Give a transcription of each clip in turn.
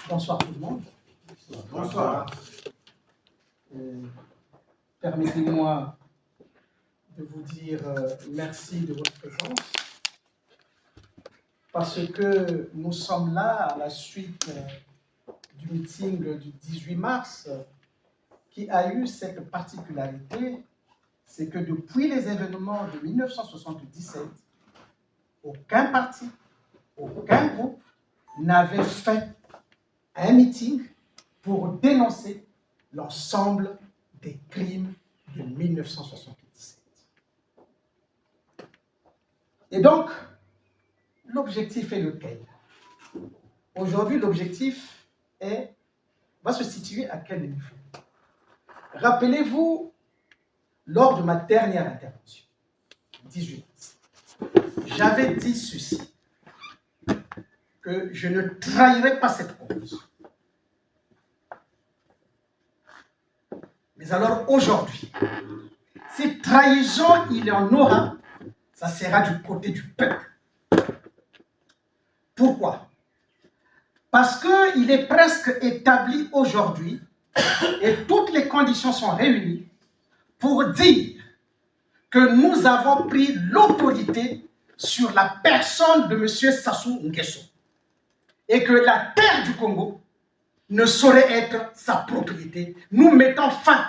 Bonsoir tout le monde. Bonsoir. Permettez-moi de vous dire merci de votre présence parce que nous sommes là à la suite du meeting du 18 mars qui a eu cette particularité, c'est que depuis les événements de 1977, aucun parti, aucun groupe n'avait fait un meeting pour dénoncer l'ensemble des crimes de 1977. Et donc, l'objectif est lequel? Aujourd'hui, l'objectif va se situer à quel niveau? Rappelez-vous, lors de ma dernière intervention, 18 mars, j'avais dit ceci, que je ne trahirais pas cette cause. Mais alors aujourd'hui, si trahison il y en aura, ça sera du côté du peuple. Pourquoi? Parce qu'il est presque établi aujourd'hui, et toutes les conditions sont réunies, pour dire que nous avons pris l'autorité sur la personne de M. Sassou Nguesso, et que la terre du Congo ne saurait être sa propriété. Nous mettons fin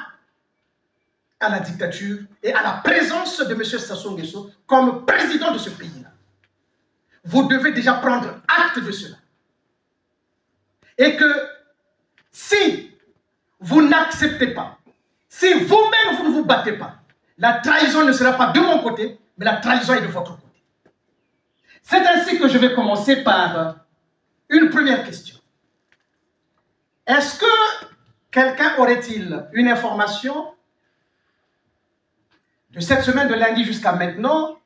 à la dictature et à la présence de M. Sassou Nguesso comme président de ce pays-là. Vous devez déjà prendre acte de cela. Et que si vous n'acceptez pas, si vous-même vous ne vous battez pas, la trahison ne sera pas de mon côté, mais la trahison est de votre côté. C'est ainsi que je vais commencer par une première question. Est-ce que quelqu'un aurait-il une information de cette semaine de lundi jusqu'à maintenant,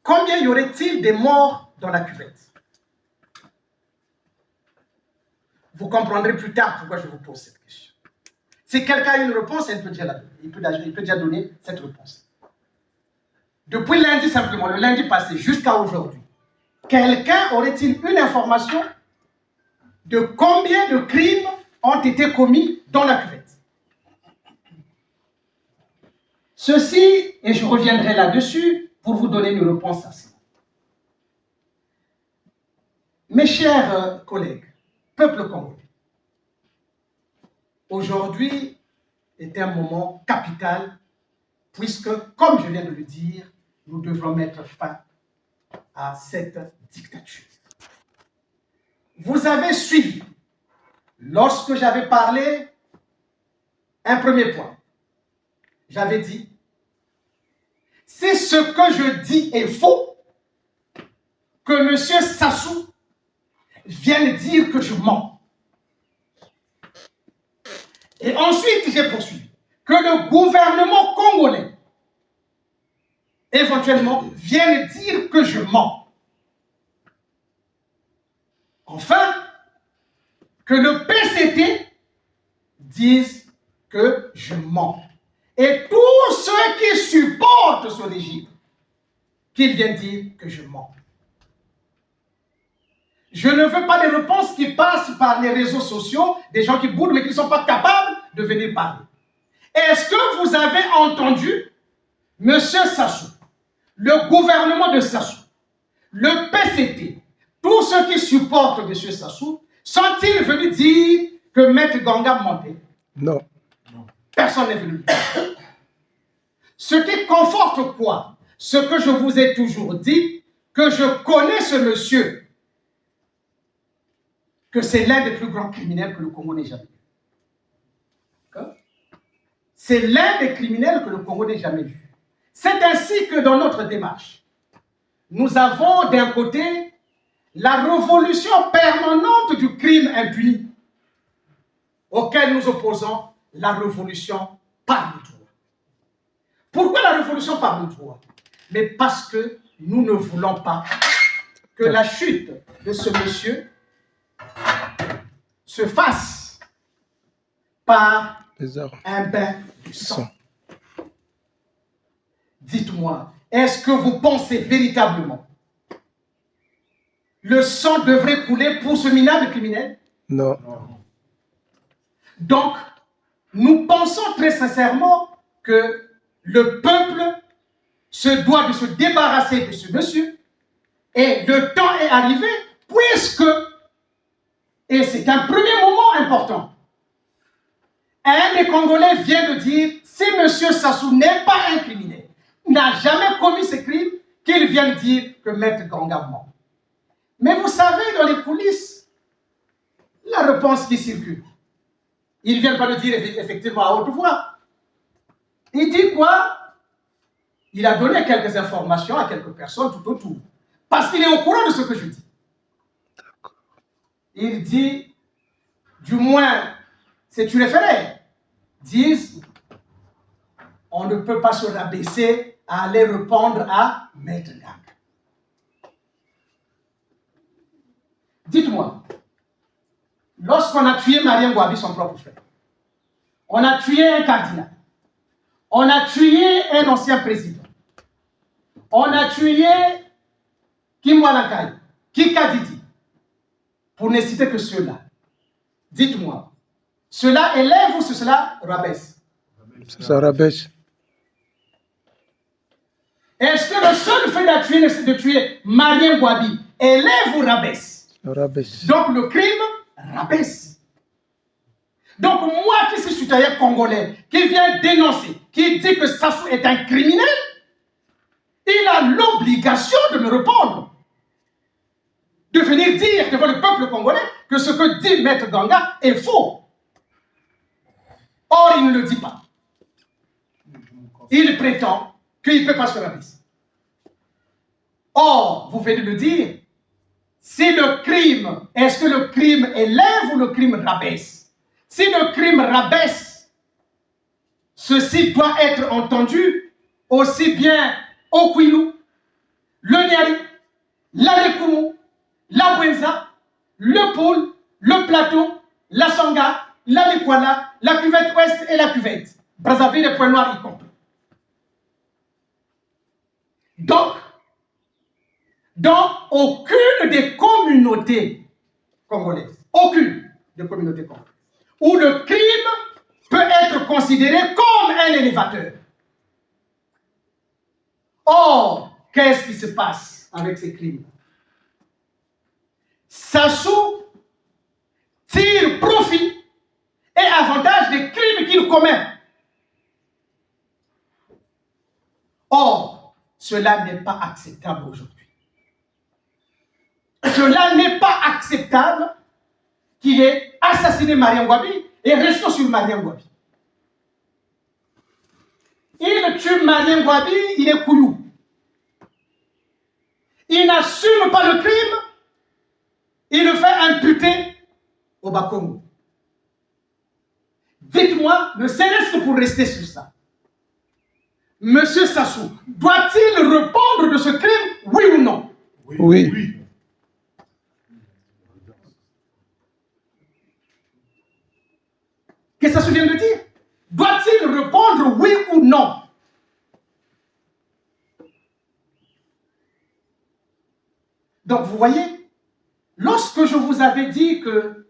combien y aurait-il des morts dans la cuvette? Vous comprendrez plus tard pourquoi je vous pose cette question. Si quelqu'un a une réponse, il peut déjà donner cette réponse. Depuis lundi simplement, le lundi passé jusqu'à aujourd'hui, quelqu'un aurait-il une information de combien de crimes ont été commis dans la cuvette? Ceci, et je reviendrai là-dessus pour vous donner une réponse à ça. Mes chers collègues, peuple congolais, aujourd'hui est un moment capital puisque, comme je viens de le dire, nous devrons mettre fin à cette dictature. Vous avez suivi, lorsque j'avais parlé, un premier point. J'avais dit, si ce que je dis est faux, que M. Sassou vienne dire que je mens. Et ensuite, j'ai poursuivi que le gouvernement congolais, éventuellement, vienne dire que je mens. Enfin, que le PCT dise que je mens. Et tous ceux qui supportent ce régime, qu'ils viennent dire que je mens. Je ne veux pas des réponses qui passent par les réseaux sociaux, des gens qui boudent mais qui ne sont pas capables de venir parler. Est-ce que vous avez entendu M. Sassou, le gouvernement de Sassou, le PCT, tous ceux qui supportent M. Sassou, sont-ils venus dire que Maître Ganga mentait? Non. Personne n'est venu dire. Ce qui conforte quoi? Ce que je vous ai toujours dit, que je connais ce monsieur, que c'est l'un des plus grands criminels que le Congo n'ait jamais vu. C'est l'un des criminels que le Congo n'ait jamais vu. C'est ainsi que dans notre démarche, nous avons d'un côté la révolution permanente du crime impuni, auquel nous opposons la révolution par le droit. Pourquoi la révolution par le droit? Mais parce que nous ne voulons pas que la chute de ce monsieur se fasse par un bain de sang. Dites-moi, est-ce que vous pensez véritablement le sang devrait couler pour ce minable criminel? Non. Donc, nous pensons très sincèrement que le peuple se doit de se débarrasser de ce monsieur et le temps est arrivé puisque, et c'est un premier moment important, un des Congolais vient de dire, si monsieur Sassou n'est pas un criminel, n'a jamais commis ce crime, qu'il vienne dire que Maître Ganga ment. Mais vous savez, dans les coulisses, la réponse qui circule, il ne vient pas le dire effectivement à haute voix. Il dit quoi? Il a donné quelques informations à quelques personnes tout autour. Parce qu'il est au courant de ce que je dis. Il dit, du moins, c'est une référé, disent, on ne peut pas se rabaisser à aller répondre à Maître Ganga. Dites-moi, lorsqu'on a tué Marien Ngouabi, son propre frère, on a tué un cardinal, on a tué un ancien président, on a tué Kim Walakai, Kika Didi, pour ne citer que ceux-là. Dites-moi, cela élève ou cela rabaisse? Ça rabaisse. Est-ce que le seul fait de tuer Marien Ngouabi élève ou rabaisse? Rabaisse. Donc le crime rabaisse. Donc moi qui suis citoyen congolais, qui vient dénoncer, qui dit que Sassou est un criminel, il a l'obligation de me répondre. De venir dire devant le peuple congolais que ce que dit Maître Ganga est faux. Or, il ne le dit pas. Il prétend qu'il ne peut pas se rabaisser. Or, vous venez de le dire, si le crime, est-ce que le crime élève ou le crime rabaisse? Si le crime rabaisse, ceci doit être entendu aussi bien au Kwilu, le Niari, la Lekumu, la Bwenza, le Poul, le Plateau, la Sanga, la Likwala, la cuvette ouest et la cuvette. Brazzaville et Pointe-Noire y compris. Donc, dans aucune des communautés congolaises, aucune des communautés congolaises, où le crime peut être considéré comme un élévateur. Or, qu'est-ce qui se passe avec ces crimes? Sassou tire profit et avantage des crimes qu'il commet. Or, cela n'est pas acceptable aujourd'hui. Cela n'est pas acceptable qu'il ait assassiné Marien Ngouabi et restons sur Marien Ngouabi. Il tue Marien Ngouabi, il est couillou. Il n'assume pas le crime, il le fait imputer au Bas-Congo. Dites-moi, ne serait-ce que pour rester sur ça, Monsieur Sassou, doit-il répondre de ce crime, oui ou non? Oui. Qu'est-ce que Sassou vient de dire? Doit-il répondre oui ou non? Donc vous voyez, lorsque je vous avais dit que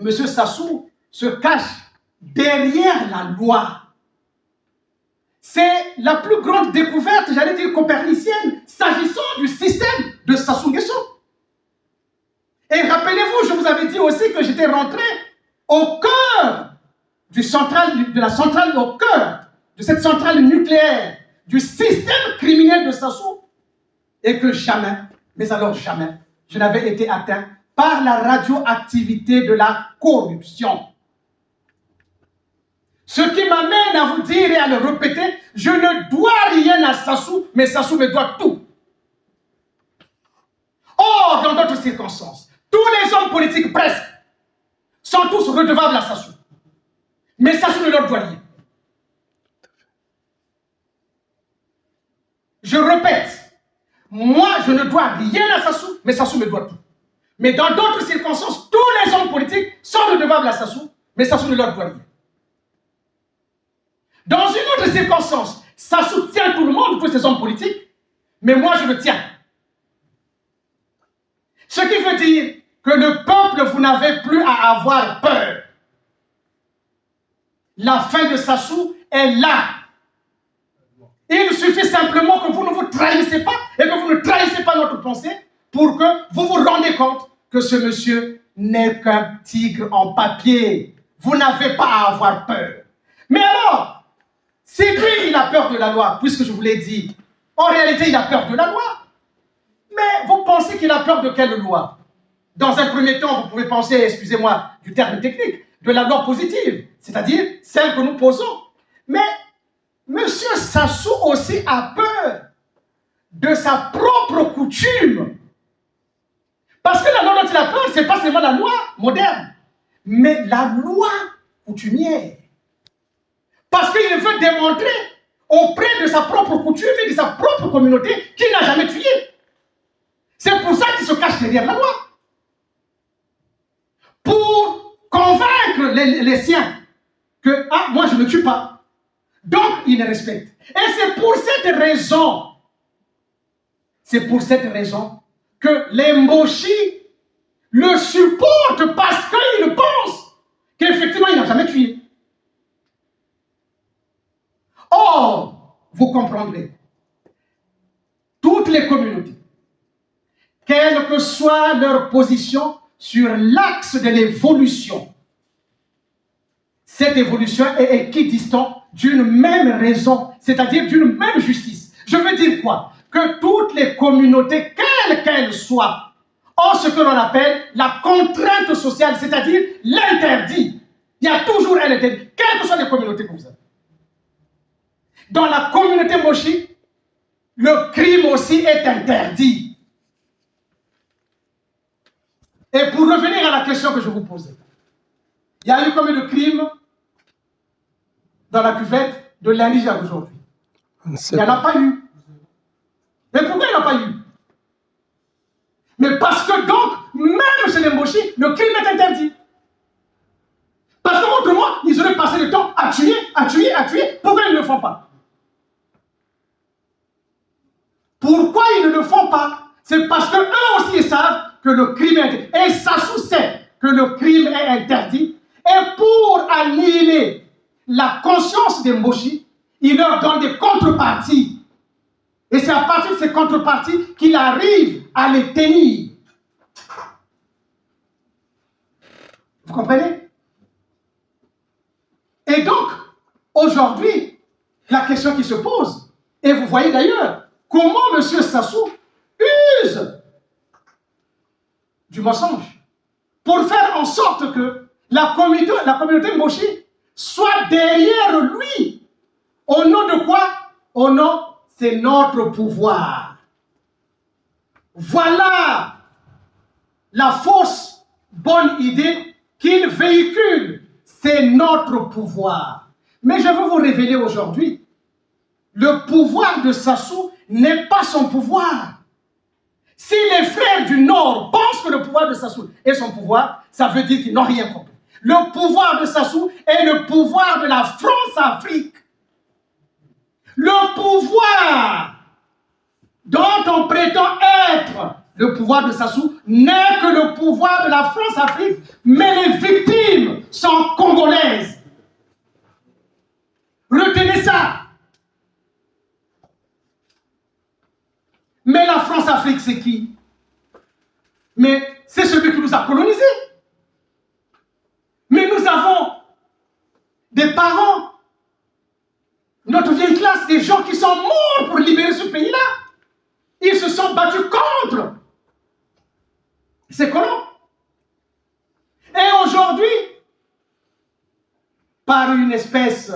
M. Sassou se cache derrière la loi, c'est la plus grande découverte, j'allais dire copernicienne, s'agissant du système de Sassou Nguesso. Et rappelez-vous, je vous avais dit aussi que j'étais rentré au cœur de la centrale, au cœur de cette centrale nucléaire, du système criminel de Sassou, et que jamais, mais alors jamais, je n'avais été atteint par la radioactivité de la corruption. Ce qui m'amène à vous dire et à le répéter, je ne dois rien à Sassou, mais Sassou me doit tout. Or, dans d'autres circonstances, tous les hommes politiques, presque, sont tous redevables à Sassou. Mais Sassou ne leur doit rien. Je répète, moi, je ne dois rien à Sassou, mais Sassou me doit tout. Mais dans d'autres circonstances, tous les hommes politiques sont redevables à Sassou, mais Sassou ne leur doit rien. Dans une autre circonstance, Ça soutient tout le monde, tous ces hommes politiques, mais moi je le tiens. Ce qui veut dire que le peuple, vous n'avez plus à avoir peur. La fin de Sassou est là. Il suffit simplement que vous ne vous trahissez pas et que vous ne trahissez pas notre pensée pour que vous vous rendez compte que ce monsieur n'est qu'un tigre en papier. Vous n'avez pas à avoir peur. Mais alors, si lui, il a peur de la loi, puisque je vous l'ai dit, en réalité, il a peur de la loi. Mais vous pensez qu'il a peur de quelle loi? Dans un premier temps, vous pouvez penser, excusez-moi du terme technique, de la loi positive, c'est-à-dire celle que nous posons. Mais M. Sassou aussi a peur de sa propre coutume. Parce que la loi dont il a peur, ce n'est pas seulement la loi moderne, mais la loi coutumière. Parce qu'il veut démontrer auprès de sa propre coutume et de sa propre communauté qu'il n'a jamais tué. C'est pour ça qu'il se cache derrière la loi. Pour convaincre les siens que, ah, moi je ne tue pas. Donc, il les respecte. Et c'est pour cette raison que les Mboshi le supportent parce qu'ils pensent qu'effectivement, il n'a jamais tué. Or, vous comprendrez, toutes les communautés, quelle que soit leur position sur l'axe de l'évolution, cette évolution est équidistante d'une même raison, c'est-à-dire d'une même justice. Je veux dire quoi? Que toutes les communautés, quelles qu'elles soient, ont ce que l'on appelle la contrainte sociale, c'est-à-dire l'interdit. Il y a toujours un interdit, quelles que soient les communautés que vous avez. Dans la communauté Moshi, le crime aussi est interdit. Et pour revenir à la question que je vous posais, il y a eu combien de crimes dans la cuvette de lundi jusqu'à aujourd'hui? Il n'y en a pas eu. Mais pourquoi il n'y en a pas eu? Mais parce que donc, même chez les Mboshi, le crime est interdit. Parce qu'autrement, ils auraient passé le temps à tuer, à tuer, à tuer. Pourquoi ils ne le font pas? Pourquoi ils ne le font pas? C'est parce qu'eux aussi ils savent que le crime est interdit. Et Sassou sait que le crime est interdit. Et pour annihiler la conscience des Mboshi, il leur donne des contreparties. Et c'est à partir de ces contreparties qu'il arrive à les tenir. Vous comprenez? Et donc, aujourd'hui, la question qui se pose, et vous voyez d'ailleurs, comment M. Sassou use du mensonge pour faire en sorte que la communauté Mboshi soit derrière lui. Au nom de quoi? Au nom, c'est notre pouvoir. Voilà la fausse bonne idée qu'il véhicule. C'est notre pouvoir. Mais je veux vous révéler aujourd'hui, le pouvoir de Sassou n'est pas son pouvoir. Si les frères du Nord pensent que le pouvoir de Sassou est son pouvoir, ça veut dire qu'ils n'ont rien compris. Le pouvoir de Sassou est le pouvoir de la France-Afrique. Le pouvoir dont on prétend être le pouvoir de Sassou n'est que le pouvoir de la France-Afrique, mais les victimes sont congolaises. Retenez ça. Mais la France-Afrique, c'est qui? Mais c'est celui qui nous a colonisés. Mais nous avons des parents, notre vieille classe, des gens qui sont morts pour libérer ce pays-là. Ils se sont battus contre ces colons. Et aujourd'hui, par une espèce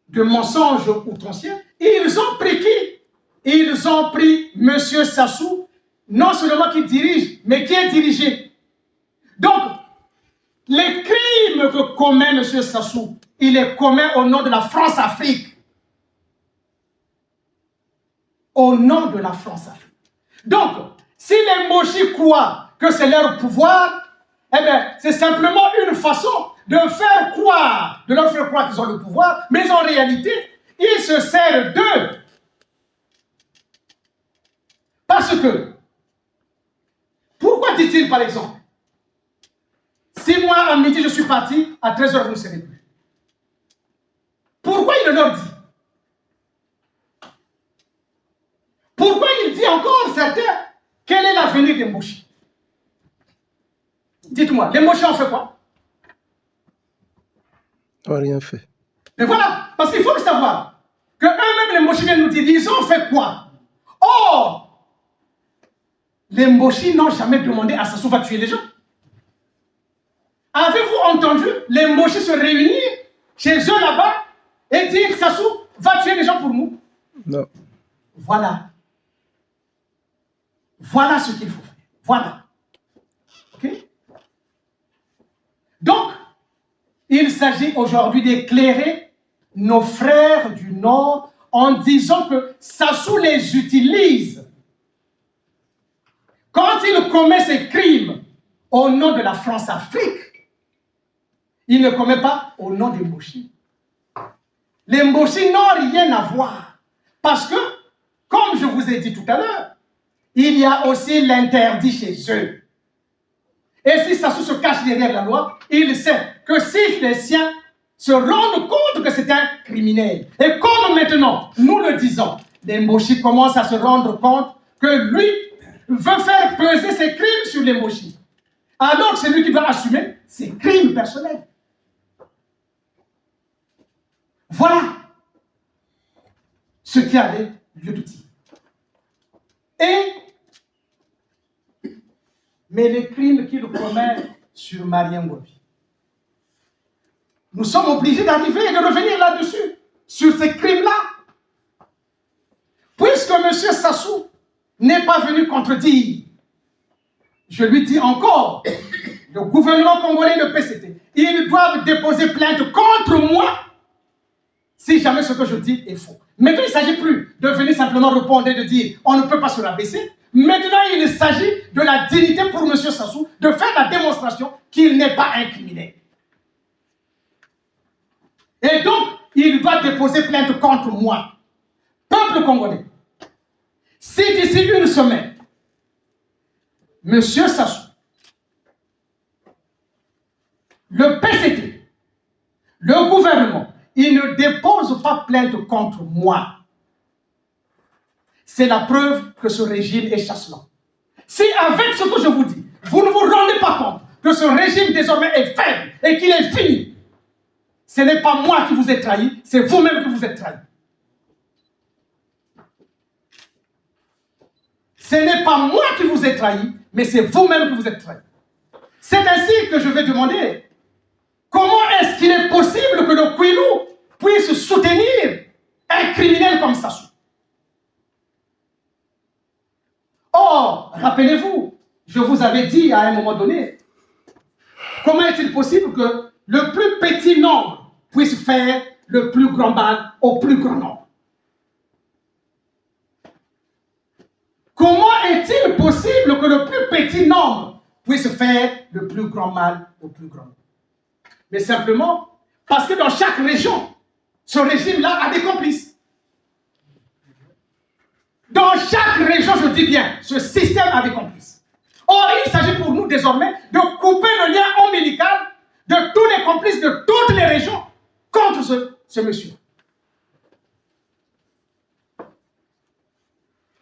de mensonge outrancier, ils ont pris qui? Ils ont pris M. Sassou, non seulement qui dirige, mais qui est dirigé. Donc, les crimes que commet M. Sassou, il les commet au nom de la France-Afrique. Au nom de la France-Afrique. Donc, si les Mboshi croient que c'est leur pouvoir, eh bien, c'est simplement une façon de faire croire, de leur faire croire qu'ils ont le pouvoir, mais en réalité, il se sert d'eux. Parce que, pourquoi dit-il par exemple, si moi à midi je suis parti, à 13h vous ne serez plus. Pourquoi il leur dit? Pourquoi il dit encore certains, quel est l'avenir des Mboshi? Dites-moi, les Mboshi ont fait quoi? On n'a rien fait. Mais voilà, parce qu'il faut le savoir, que eux-mêmes les Mboshi viennent nous dire, ils ont fait quoi? Or, les Mboshi n'ont jamais demandé à Sassou va tuer les gens. Avez-vous entendu les Mboshi se réunir chez eux là-bas et dire Sassou va tuer les gens pour nous? Non. Voilà. Voilà ce qu'il faut faire. Voilà. Ok? Donc, il s'agit aujourd'hui d'éclairer nos frères du Nord en disant que Sassou les utilise. Quand il commet ses crimes au nom de la France-Afrique, il ne commet pas au nom des Mboshi. Les Mboshi n'ont rien à voir. Parce que, comme je vous ai dit tout à l'heure, il y a aussi l'interdit chez eux. Et si Sassou se cache derrière la loi, il sait que si les siens se rendent compte que c'est un criminel, et comme maintenant nous le disons, les Mboshi commencent à se rendre compte que lui veut faire peser ses crimes sur les Mboshi. Alors que c'est lui qui doit assumer ses crimes personnels. Voilà ce qui avait lieu de dire. Mais les crimes qu'il commet sur Marien Ngouabi, nous sommes obligés d'arriver et de revenir là-dessus, sur ces crimes-là. Puisque M. Sassou n'est pas venu contredire, je lui dis encore, le gouvernement congolais, le PCT, ils doivent déposer plainte contre moi si jamais ce que je dis est faux. Maintenant, il ne s'agit plus de venir simplement répondre et de dire on ne peut pas se rabaisser. Maintenant, il s'agit de la dignité pour M. Sassou de faire la démonstration qu'il n'est pas un criminel. Et donc, il doit déposer plainte contre moi. Peuple congolais, si d'ici une semaine, M. Sassou, le PCT, le gouvernement, il ne dépose pas plainte contre moi, c'est la preuve que ce régime est chancelant. Si avec ce que je vous dis, vous ne vous rendez pas compte que ce régime désormais est faible et qu'il est fini, ce n'est pas moi qui vous ai trahi, c'est vous-même qui vous êtes trahi. Ce n'est pas moi qui vous ai trahi, mais c'est vous-même qui vous êtes trahi. C'est ainsi que je vais demander, comment est-ce qu'il est possible que le Kouilou puisse soutenir un criminel comme Sassou? Or, rappelez-vous, je vous avais dit à un moment donné, comment est-il possible que le plus petit nombre puisse faire le plus grand mal au plus grand nombre? Comment est-il possible que le plus petit nombre puisse faire le plus grand mal au plus grand nombre? Mais simplement parce que dans chaque région, ce régime-là a des complices. Dans chaque région, je dis bien, ce système a des complices. Or, il s'agit pour nous désormais de couper le lien ombilical de tous les complices de toutes les régions contre ce monsieur.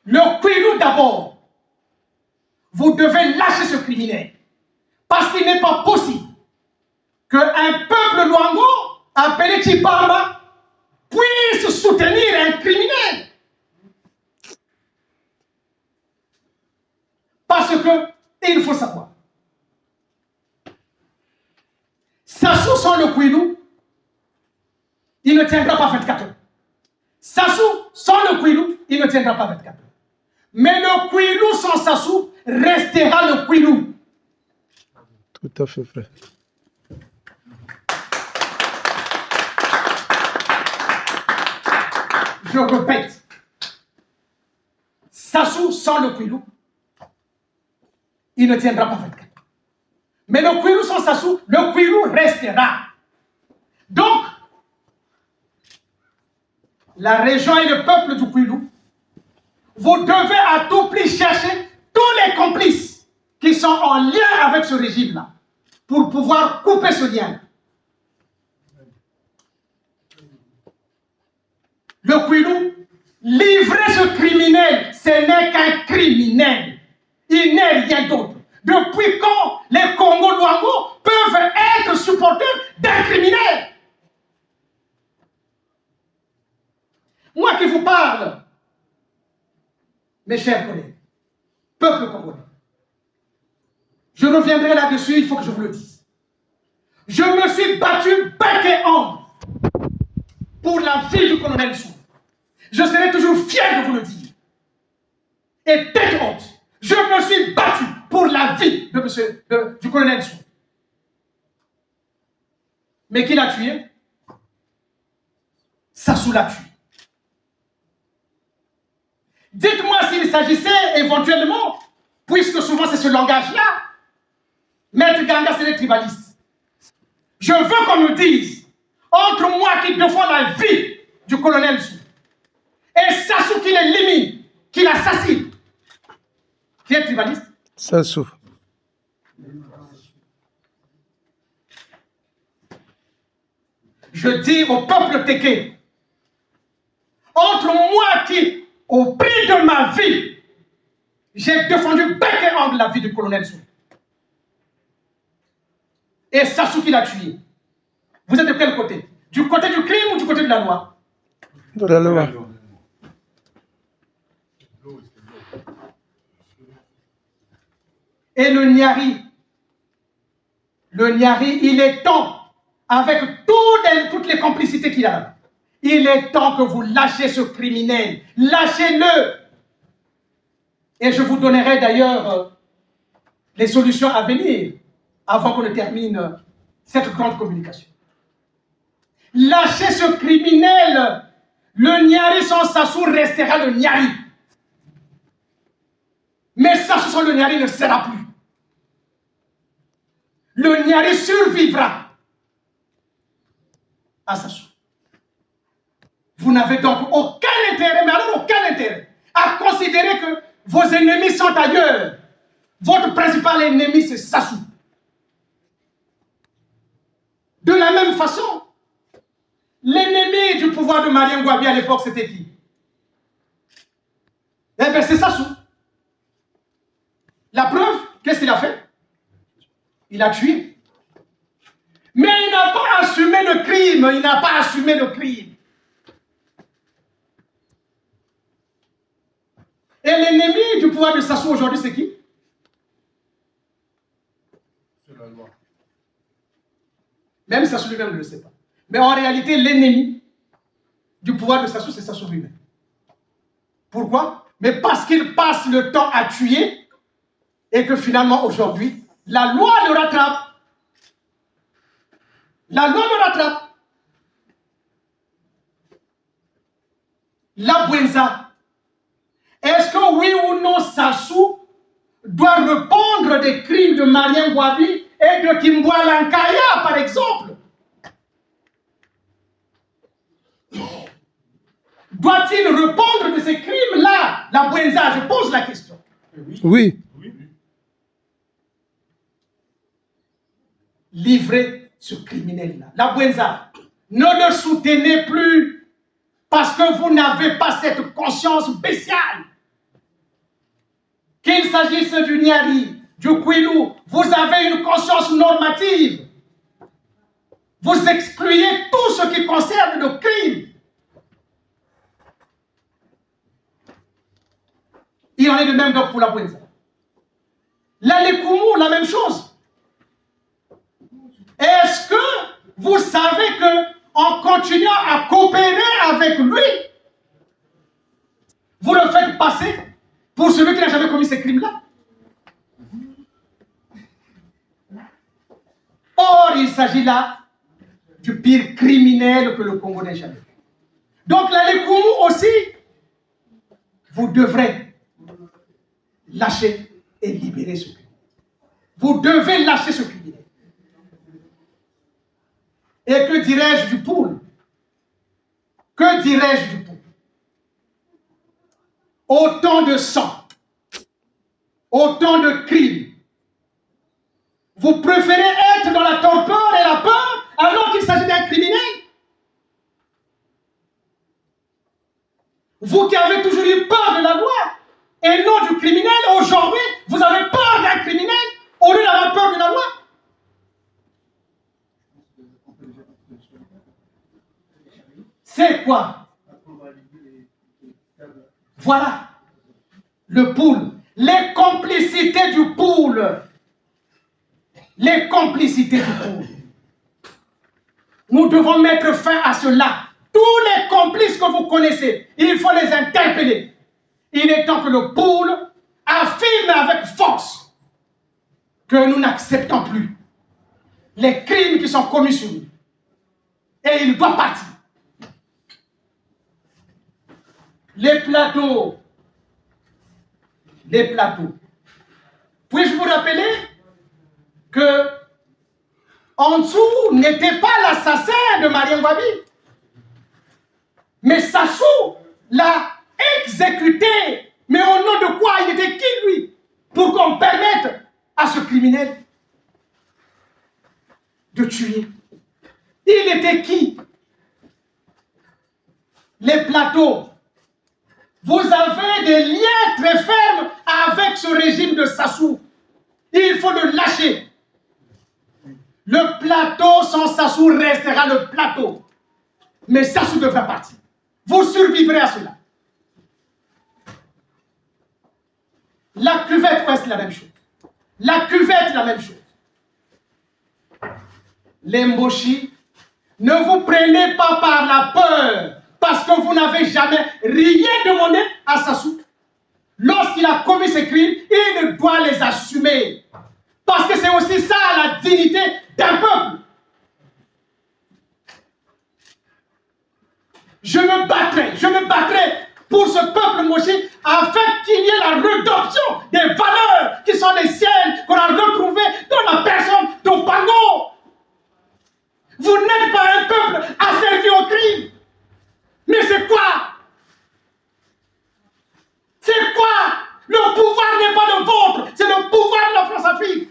Le Kouilou d'abord, vous devez lâcher ce criminel. Parce qu'il n'est pas possible qu'un peuple Luango appelé Chipamba puisse soutenir un criminel. Parce que, il faut savoir, Sassou sans le Kouilou, il ne tiendra pas 24 heures. Sassou sans le Kouilou, il ne tiendra pas 24 heures. Mais le Kouilou sans Sassou restera le Kouilou. Tout à fait, frère. Je répète, Sassou sans le Kouilou, il ne tiendra pas 24. Mais le Kouilou sans Sassou, le Kouilou restera. Donc, la région et le peuple du Kwilu, vous devez à tout prix chercher tous les complices qui sont en lien avec ce régime-là pour pouvoir couper ce lien. Le Kwilu, livrer ce criminel, ce n'est qu'un criminel. Il n'est rien d'autre. Depuis quand les Congo-Luango peuvent être supporters d'un criminel? Moi qui vous parle, mes chers collègues, peuple congolais, je reviendrai là-dessus, il faut que je vous le dise. Je me suis battu bec et ongles pour la vie du colonel Sou. Je serai toujours fier de vous le dire. Et tête haute, je me suis battu pour la vie du colonel Sou. Mais qui l'a tué? Sassou l'a tué. Dites-moi s'il s'agissait éventuellement, puisque souvent c'est ce langage-là, Maître Ganga, c'est les tribalistes. Je veux qu'on me dise, entre moi qui défends la vie du colonel Sou, et Sassou qui l'élimine, qui l'assassine, qui est tribaliste? Sassou. Je dis au peuple Téké, entre moi qui, au prix de ma vie, j'ai défendu bec et ongle la vie du colonel Sou, et Sassou qui l'a tué. Vous êtes de quel côté? Du côté du crime ou du côté de la loi? De la loi. Et le Nyari, il est temps, avec toutes les complicités qu'il a, il est temps que vous lâchez ce criminel. Lâchez-le. Et je vous donnerai d'ailleurs les solutions à venir avant qu'on ne termine cette grande communication. Lâchez ce criminel. Le Nyari sans Sassou restera le Nyari. Mais Sassou sans le Nyari ne sera plus. Le Nyari survivra à Sassou. Vous n'avez donc aucun intérêt, mais alors aucun intérêt, à considérer que vos ennemis sont ailleurs. Votre principal ennemi, c'est Sassou. De la même façon, l'ennemi du pouvoir de Marien Ngouabi à l'époque, c'était qui? Eh bien, c'est Sassou. La preuve, qu'est-ce qu'il a fait? Il a tué. Mais il n'a pas assumé le crime. Il n'a pas assumé le crime. Et l'ennemi du pouvoir de Sassou aujourd'hui, c'est qui? C'est la loi. Même Sassou lui-même ne le sait pas. Mais en réalité, l'ennemi du pouvoir de Sassou, c'est Sassou lui-même. Pourquoi? Mais parce qu'il passe le temps à tuer et que finalement, aujourd'hui, la loi le rattrape. La loi le rattrape. La Bouenza. Est-ce que oui ou non Sassou doit répondre des crimes de Marien Ngouabi et de Kimbouala Nkaya, par exemple? Doit-il répondre de ces crimes-là? La Bouenza, je pose la question. Oui. Livrez ce criminel-là. La Bouenza, ne le soutenez plus parce que vous n'avez pas cette conscience bestiale. Qu'il s'agisse du Nyari, du Kwilu, vous avez une conscience normative. Vous excluez tout ce qui concerne le crime. Il en est de même donc pour la Bouenza. La Koumou, la même chose. Est-ce que vous savez qu'en continuant à coopérer avec lui, vous le faites passer pour celui qui n'a jamais commis ces crimes-là? Or, il s'agit là du pire criminel que le Congo n'ait jamais fait. Donc, la Koumou aussi, vous devrez lâcher et libérer ce criminel. Vous devez lâcher ce criminel. Et que dirais-je du poule? Que dirais-je du poule? autant de sang, autant de crimes. Vous préférez être dans la torpeur et la peur alors qu'il s'agit d'un criminel? Vous qui avez toujours eu peur de la loi et non du criminel, aujourd'hui, vous avez peur d'un criminel au lieu d'avoir peur de la loi. C'est quoi? Voilà. Le pool. Les complicités du pool. Les complicités du pool. Nous devons mettre fin à cela. Tous les complices que vous connaissez, il faut les interpeller. Il est temps que le pool affirme avec force que nous n'acceptons plus les crimes qui sont commis sur nous. Et il doit partir. Les plateaux. Les plateaux. Puis-je vous rappeler que en dessous n'était pas l'assassin de Marien Ngouabi, mais Sassou l'a exécuté. Mais au nom de quoi? Il était qui, lui? Pour qu'on permette à ce criminel de tuer. Il était qui? Les plateaux. Vous avez des liens très fermes avec ce régime de Sassou. Il faut le lâcher. Le plateau sans Sassou restera le plateau. Mais Sassou devra partir. Vous survivrez à cela. La cuvette, ouais, c'est la même chose. La cuvette, la même chose. Les Mboshi, ne vous prenez pas par la peur parce que vous n'avez jamais rien demandé à Sassou. Lorsqu'il a commis ses crimes, il doit les assumer. Parce que c'est aussi ça la dignité d'un peuple. Je me battrai pour ce peuple Moshi afin qu'il y ait la rédemption des valeurs qui sont les siennes qu'on a retrouvées dans la personne d'Opango. Vous n'êtes pas un peuple asservi au crime. Mais c'est quoi? C'est quoi? Le pouvoir n'est pas le vôtre, c'est le pouvoir de la France-Afrique.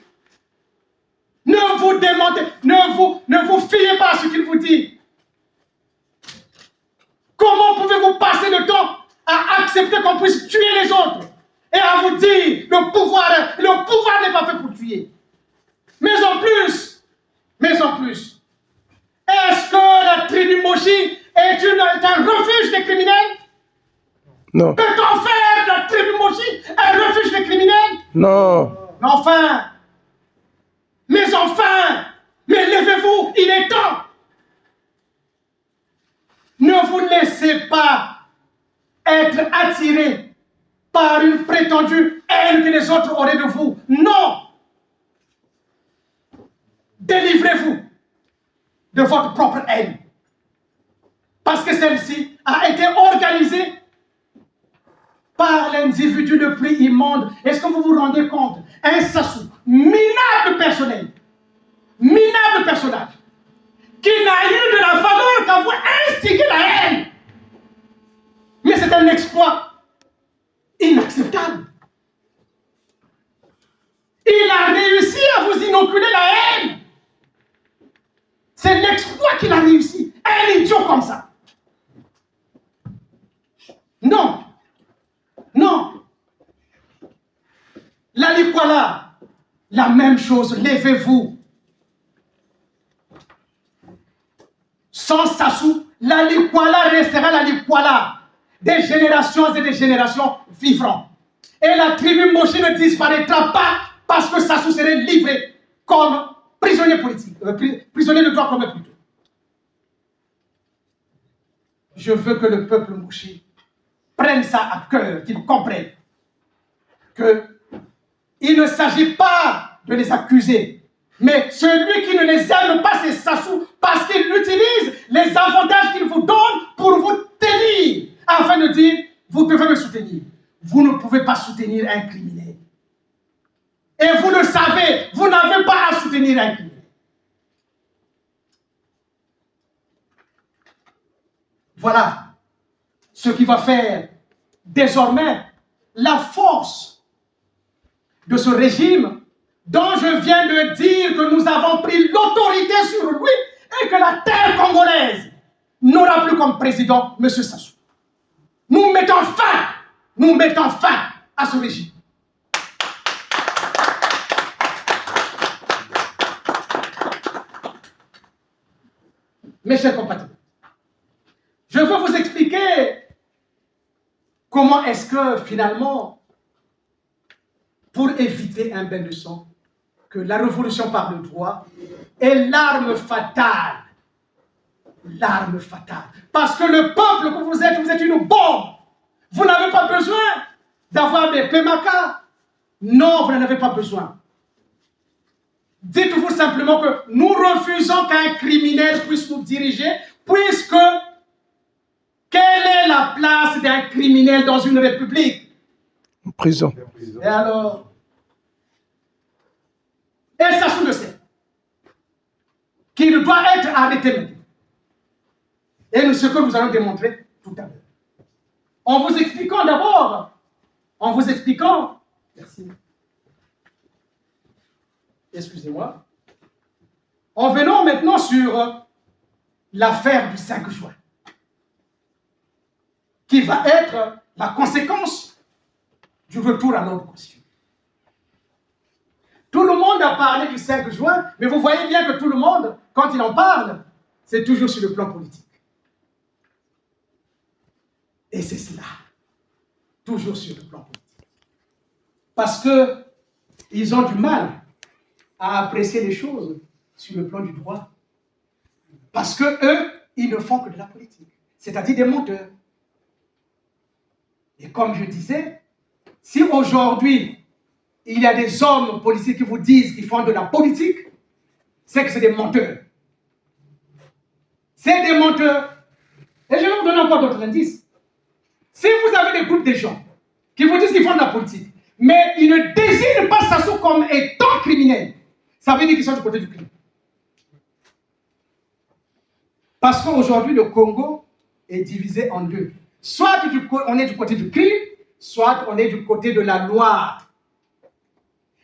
Ne vous demandez, ne vous fiez pas à ce qu'il vous dit. Comment pouvez-vous passer le temps à accepter qu'on puisse tuer les autres et à vous dire le pouvoir n'est pas fait pour tuer? Mais en plus, est-ce que la tribu Moshi est un refuge des criminels? Non. Peut-on faire de la tribu Moshi un refuge des criminels? Non. Mais enfin, mais levez-vous, il est temps. Ne vous laissez pas être attiré par une prétendue haine que les autres auraient de vous. Non. Délivrez-vous de votre propre haine. Parce que celle-ci a été organisée par l'individu le plus immonde. Est-ce que vous vous rendez compte? Un Sassou, minable personnage, qui n'a eu de la faveur qu'à vous instiguer la haine. Mais c'est un exploit inacceptable. Il a réussi à vous inoculer la haine. C'est l'exploit qu'il a réussi. Un idiot comme ça. Non. La Likwala, la même chose, levez-vous. Sans Sassou, la Likwala restera la Likwala. Des générations et des générations vivront. Et la tribu Moshi ne disparaîtra pas parce que Sassou serait livré comme prisonnier politique, prisonnier de droit commun plutôt. Je veux que le peuple Moshi prenne ça à cœur, qu'il comprenne qu'il ne s'agit pas de les accuser, mais celui qui ne les aime pas, c'est Sassou, parce qu'il utilise les avantages qu'il vous donne pour vous tenir, afin de dire, vous devez me soutenir. Vous ne pouvez pas soutenir un criminel. Et vous le savez, vous n'avez pas à soutenir un criminel. Voilà ce qui va faire désormais, la force de ce régime dont je viens de dire que nous avons pris l'autorité sur lui et que la terre congolaise n'aura plus comme président M. Sassou. Nous mettons fin à ce régime. Mes chers compatriotes, je veux vous expliquer comment est-ce que finalement, pour éviter un bain de sang, que la révolution par le droit est l'arme fatale. L'arme fatale. Parce que le peuple que vous êtes une bombe. Vous n'avez pas besoin d'avoir des PMK. Non, vous n'en avez pas besoin. Dites-vous simplement que nous refusons qu'un criminel puisse nous diriger, puisque quelle est la place d'un criminel dans une république? En prison. Et alors? Et Sassou le sait. Qu'il doit être arrêté maintenant. Et ce que nous allons démontrer tout à l'heure. En vous expliquant d'abord, merci. Excusez-moi. En venant maintenant sur l'affaire du 5 juin, qui va être la conséquence du retour à l'ordre constitutionnel. Tout le monde a parlé du 5 juin, mais vous voyez bien que tout le monde, quand il en parle, c'est toujours sur le plan politique. Et c'est cela, toujours sur le plan politique. Parce qu'ils ont du mal à apprécier les choses sur le plan du droit. Parce que eux, ils ne font que de la politique, c'est-à-dire des menteurs. Et comme je disais, si aujourd'hui, il y a des hommes politiques qui vous disent qu'ils font de la politique, c'est que c'est des menteurs. C'est des menteurs. Et je vais vous donner encore d'autres indices. Si vous avez des groupes de gens qui vous disent qu'ils font de la politique, mais ils ne désignent pas Sassou comme étant criminel, ça veut dire qu'ils sont du côté du crime. Parce qu'aujourd'hui, le Congo est divisé en deux. Soit on est du côté du crime, soit on est du côté de la loi.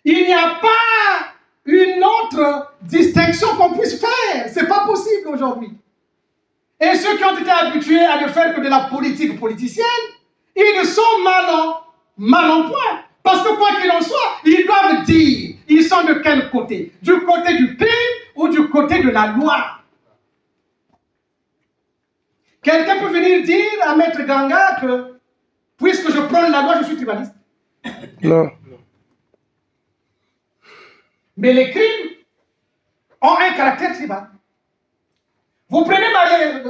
Il n'y a pas une autre distinction qu'on puisse faire. Ce n'est pas possible aujourd'hui. Et ceux qui ont été habitués à ne faire que de la politique politicienne, ils sont mal en point. Parce que quoi qu'il en soit, ils doivent dire, ils sont de quel côté? Du côté du crime ou du côté de la loi? Quelqu'un peut venir dire à Maître Ganga que, puisque je prends la loi, je suis tribaliste. Non. Mais les crimes ont un caractère tribal. Vous prenez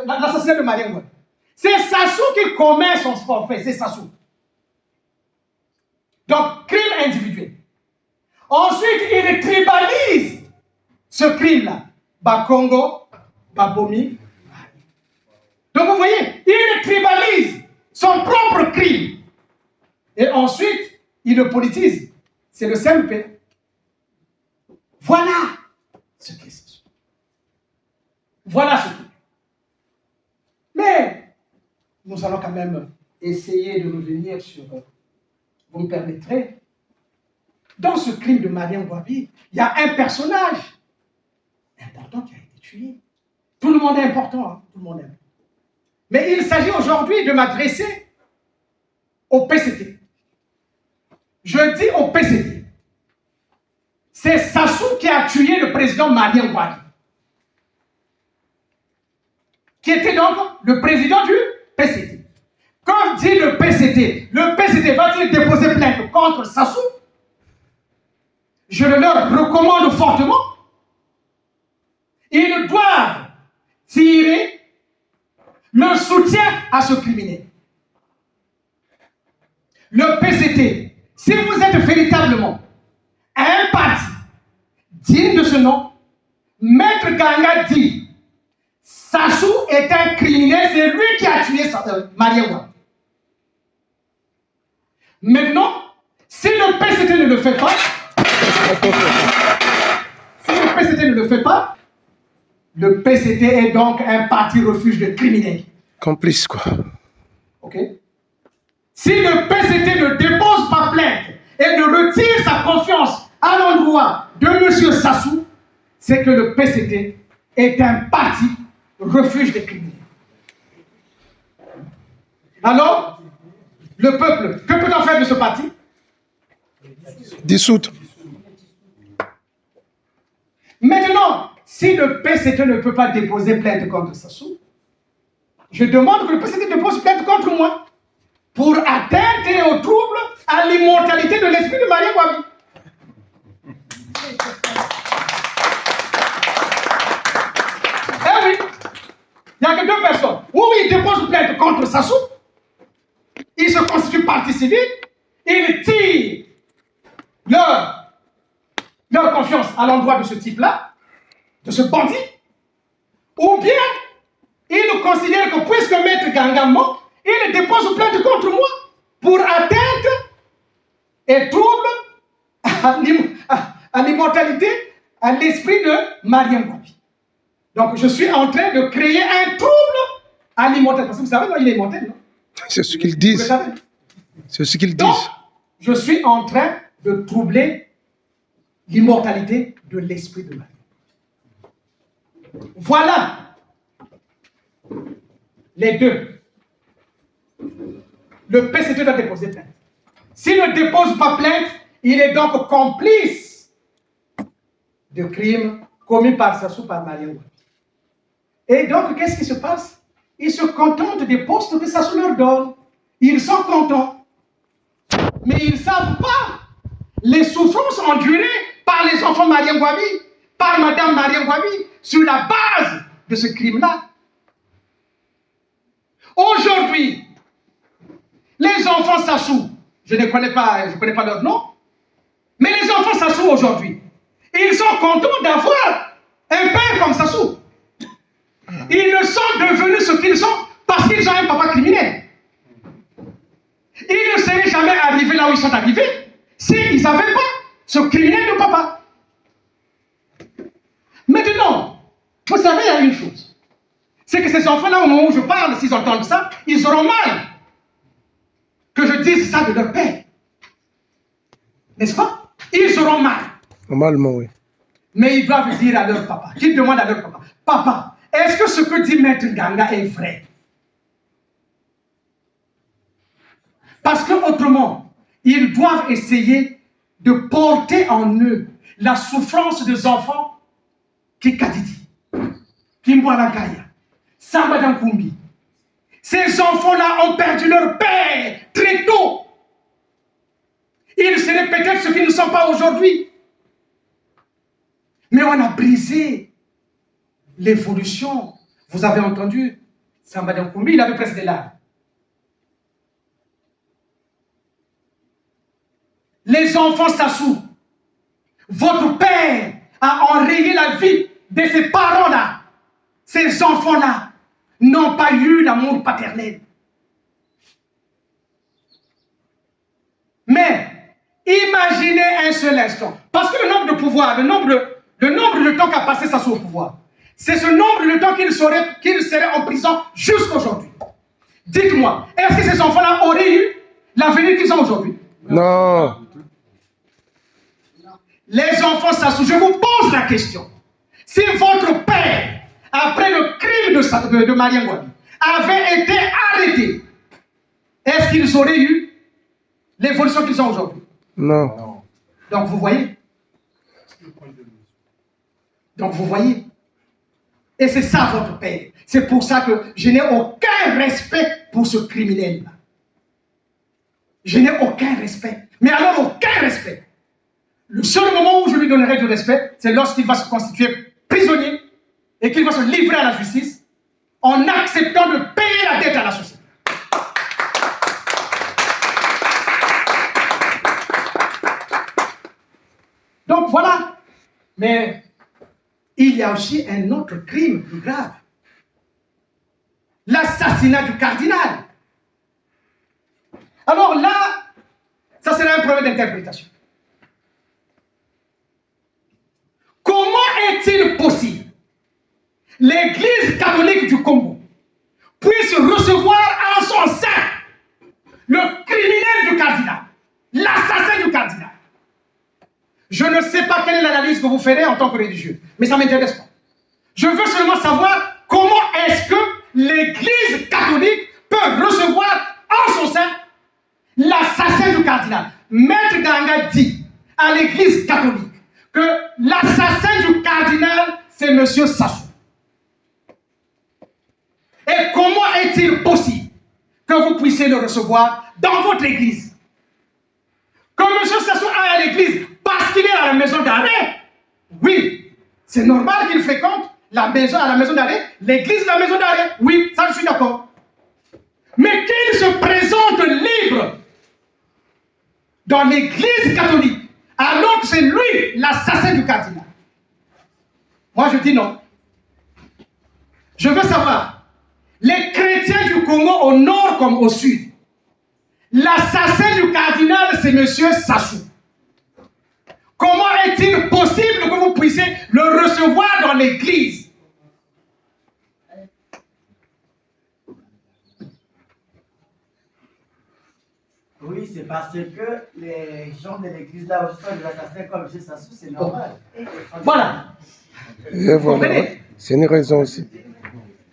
l'assassinat de Marien Ngouabi. C'est Sassou qui commet son forfait, c'est Sassou. Donc, crime individuel. Ensuite, il tribalise ce crime-là. Bakongo, Babomi. Donc, vous voyez, il tribalise son propre crime. Et ensuite, il le politise. C'est le CMP. Voilà ce qu'est Sassou. Voilà ce qu'est. Mais, nous allons quand même essayer de revenir sur, vous me permettrez, dans ce crime de Marien Ngouabi, il y a un personnage important qui a été tué. Tout le monde est important, hein? Tout le monde est important. Mais il s'agit aujourd'hui de m'adresser au PCT. Je dis au PCT. C'est Sassou qui a tué le président Marien Ngouabi, qui était donc le président du PCT. Comme dit le PCT va-t-il déposer plainte contre Sassou? Je le leur recommande fortement. Ils doivent tirer le soutien à ce criminel. Le PCT, si vous êtes véritablement un parti digne de ce nom, Maître Ganga dit Sassou est un criminel, c'est lui qui a tué Marien Ngouabi. Maintenant, si le PCT ne le fait pas, le PCT est donc un parti refuge de criminels. Complice, quoi. Ok? si le PCT ne dépose pas plainte et ne retire sa confiance à l'endroit de M. Sassou, c'est que le PCT est un parti refuge des criminels. Alors, le peuple, que peut-on faire de ce parti? Dissoute. Maintenant, si le PCT ne peut pas déposer plainte contre Sassou, je demande que le PCT dépose plainte contre moi pour atteinte et au trouble à l'immortalité de l'esprit de Mariam Wabi. Eh oui, il n'y a que deux personnes. Ou ils déposent plainte contre Sassou, ils se constituent partie civile, ils tirent leur confiance à l'endroit de ce type-là, de ce bandit, ou bien ils considèrent que puisque Maître Ganga ment, il dépose plainte contre moi pour atteinte et trouble à l'immortalité, à l'esprit de Mariam Wabi. Donc je suis en train de créer un trouble à l'immortalité. Parce que vous savez, non, il est immortel, non? C'est ce qu'ils disent. C'est ce qu'ils Donc, disent. je suis en train de troubler l'immortalité de l'esprit de Mariam. Voilà les deux. Le PCT doit déposer plainte. S'il ne dépose pas plainte, il est donc complice de crimes commis par Sassou, par Mariam Wabi. Et donc, qu'est-ce qui se passe? Ils se contentent des postes que Sassou leur donne. Ils sont contents. Mais ils ne savent pas les souffrances endurées par les enfants Mariam Wabi, par Madame Mariam Wabi, sur la base de ce crime-là. Aujourd'hui, les enfants Sassou, je ne connais pas leur nom, mais les enfants Sassou aujourd'hui, ils sont contents d'avoir un père comme Sassou. Ils ne sont devenus ce qu'ils sont parce qu'ils ont un papa criminel. Ils ne seraient jamais arrivés là où ils sont arrivés s'ils n'avaient pas ce criminel de papa. Maintenant, vous savez, il y a une chose. C'est que ces enfants-là, au moment où je parle, s'ils entendent ça, ils auront mal que je dise ça de leur père. N'est-ce pas? Ils auront mal. Normalement, oui. Mais ils doivent dire à leur papa, qu'ils demandent à leur papa, papa, est-ce que ce que dit Maître Ganga est vrai? Parce que autrement, ils doivent essayer de porter en eux la souffrance des enfants qui Kadidi, Kimboalakaya, Sambadankumbi. Ces enfants-là ont perdu leur père très tôt. Ils seraient peut-être ce qu'ils ne sont pas aujourd'hui. Mais on a brisé l'évolution. Vous avez entendu, Sambadankumbi, il avait presque des larmes. Les enfants Sassou, votre père a enrayé la vie de ces parents-là. Ces enfants-là n'ont pas eu l'amour paternel. Mais imaginez un seul instant, parce que le nombre de pouvoirs, le nombre de temps qu'a passé Sassou au pouvoir, c'est ce nombre de temps qu'il serait en prison jusqu'aujourd'hui. Dites-moi, est-ce que ces enfants-là auraient eu l'avenir qu'ils ont aujourd'hui? Non. Les enfants Sassou, je vous pose la question. Si votre père, après le crime de Mariam Wabi, avait été arrêté, est-ce qu'ils auraient eu l'évolution qu'ils ont aujourd'hui? Non. Donc vous voyez. Et c'est ça votre père. C'est pour ça que je n'ai aucun respect pour ce criminel-là. Je n'ai aucun respect. Mais alors aucun respect. Le seul moment où je lui donnerai du respect, c'est lorsqu'il va se constituer prisonnier et qu'il va se livrer à la justice en acceptant de payer la dette à la société. Donc voilà. Mais il y a aussi un autre crime plus grave. L'assassinat du cardinal. Alors là, ça sera un problème d'interprétation. Comment est-il possible l'Église catholique du Congo puisse recevoir en son sein le Je ne sais pas quelle est l'analyse que vous ferez en tant que religieux, mais ça ne m'intéresse pas. Je veux seulement savoir comment est-ce que l'Église catholique peut recevoir en son sein l'assassin du cardinal. Maître Ganga dit à l'Église catholique que l'assassin du cardinal, c'est M. Sassou. Et comment est-il possible que vous puissiez le recevoir dans votre Église? Que M. Sassou aille à l'Église parce qu'il est à la maison d'arrêt? Oui, c'est normal qu'il fréquente la maison d'arrêt, l'Église de la maison d'arrêt. Oui, ça je suis d'accord. Mais qu'il se présente libre dans l'Église catholique, alors que c'est lui l'assassin du cardinal. Moi, je dis non. Je veux savoir, les chrétiens du Congo, au nord comme au sud, l'assassin du cardinal, c'est M. Sassou. Comment est-il possible que vous puissiez le recevoir dans l'Église? Oui, c'est parce que les gens de l'église là où sont des assassins comme M. Sassou, c'est normal. Voilà. Et voilà. C'est une raison aussi.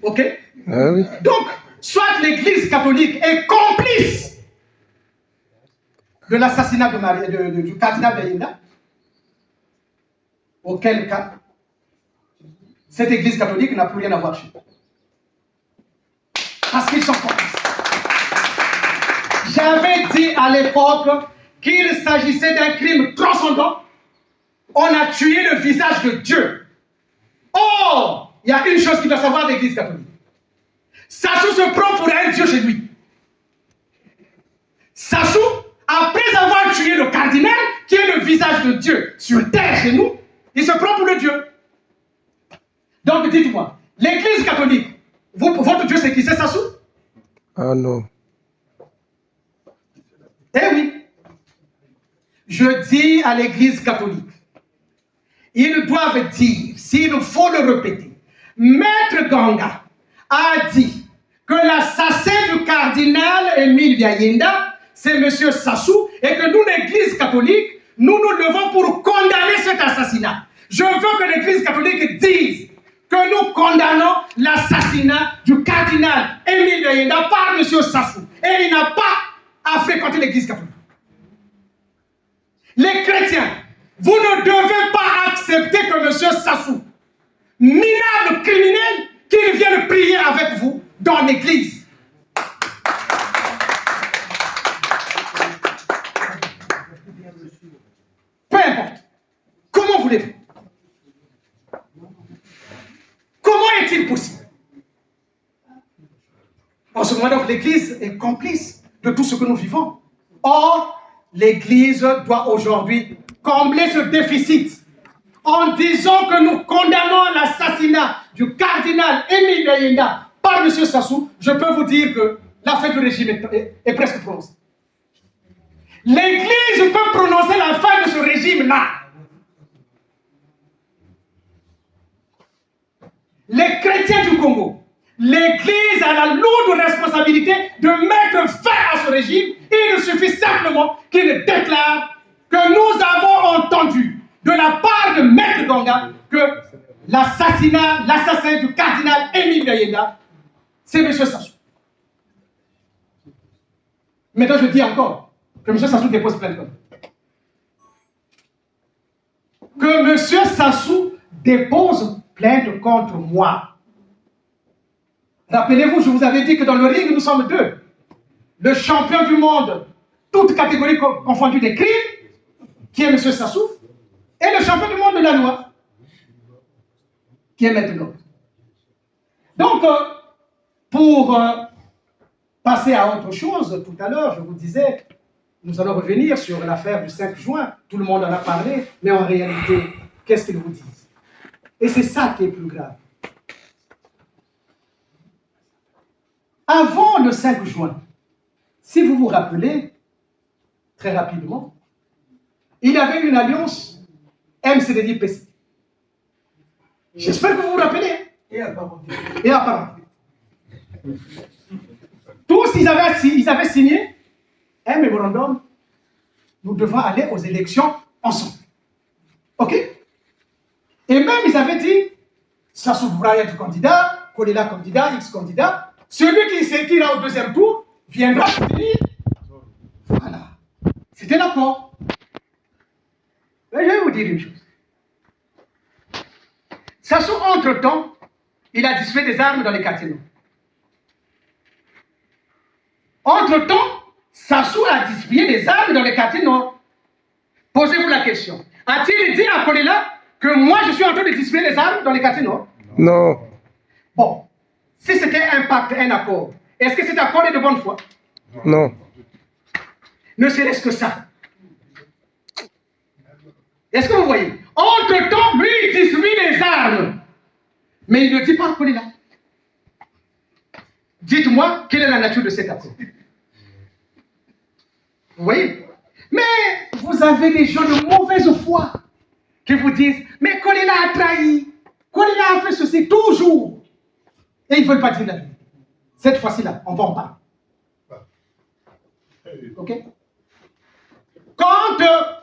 Ok? Ah oui. Donc, soit l'Église catholique est complice de l'assassinat du cardinal Bayinda, auquel cas, cette Église catholique n'a plus rien à voir chez eux. Parce qu'ils sont complices. J'avais dit à l'époque qu'il s'agissait d'un crime transcendant. On a tué le visage de Dieu. Or, il y a une chose qu'il doit savoir l'Église catholique. Sassou se prend pour un Dieu chez lui. Sassou, après avoir tué le cardinal, qui est le visage de Dieu sur terre chez nous, il se prend pour le Dieu. Donc dites-moi, l'Église catholique, votre Dieu c'est qui? C'est Sassou? Ah non. Eh oui. Je dis à l'Église catholique, ils doivent dire, s'il faut le répéter, Maître Ganga a dit que l'assassin du cardinal Émile Biayinda, c'est M. Sassou, et que nous, l'Église catholique, nous nous levons pour condamner cet assassinat. Je veux que l'Église catholique dise que nous condamnons l'assassinat du cardinal Émile Biayinda par M. Sassou. Et il n'a pas à fréquenter l'Église catholique. Les chrétiens, vous ne devez pas accepter que M. Sassou, minable criminel, qu'il vienne prier avec vous dans l'église. Peu importe. Comment voulez-vous? Comment est-il possible? En ce moment, donc, l'église est complice de tout ce que nous vivons. Or, l'église doit aujourd'hui combler ce déficit en disant que nous condamnons l'assassinat du cardinal Émile Biayinda par M. Sassou. Je peux vous dire que la fin du régime est presque prononcée. L'église peut prononcer la fin de ce régime-là. Les chrétiens du Congo, l'église a la lourde responsabilité de mettre fin à ce régime. Il suffit simplement qu'il déclare que nous avons entendu de la part de Maître Ganga que l'assassin du cardinal Émile Biayinda, c'est M. Sassou. Maintenant, je dis encore que M. Sassou dépose plainte. Que M. Sassou dépose plainte contre moi. Rappelez-vous, je vous avais dit que dans le ring, nous sommes deux. Le champion du monde, toutes catégories confondues des crimes, qui est M. Sassou, et le champion du monde de la loi, qui est maintenant. Donc, pour passer à autre chose, tout à l'heure, je vous disais, nous allons revenir sur l'affaire du 5 juin. Tout le monde en a parlé, mais en réalité, qu'est-ce qu'ils vous disent? Et c'est ça qui est plus grave. Avant le 5 juin, si vous vous rappelez, très rapidement, il y avait une alliance MCDD-PC. J'espère que vous vous rappelez. Et apparemment. Tous, ils avaient signé un mémorandum. Nous devons aller aux élections ensemble. Ok? Et même, ils avaient dit, Sassou pourra être candidat, Kolela candidat, X candidat. Celui qui ira au deuxième tour viendra soutenir. Voilà. C'était l'accord. Mais je vais vous dire une chose. Sassou, entre-temps, il a distribué des armes dans les quartiers nord. Entre-temps, Sassou a distribué des armes dans les quartiers nord. Posez-vous la question. A-t-il dit à Kolela que moi, je suis en train de distribuer les armes dans les quartiers nord? Non. Bon, si c'était un pacte, un accord, est-ce que cet accord est de bonne foi? Non. Ne serait-ce que ça. Est-ce que vous voyez? Entre-temps, lui, il distribue les armes. Mais il ne dit pas à Kolela. Dites-moi, quelle est la nature de cet accord? Vous voyez? Mais vous avez des gens de mauvaise foi qui vous disent, mais Kolela a trahi, Kolela a fait ceci toujours. Et ils ne veulent pas dire la vérité. Cette fois-ci-là, on va en parler. Ok? Quand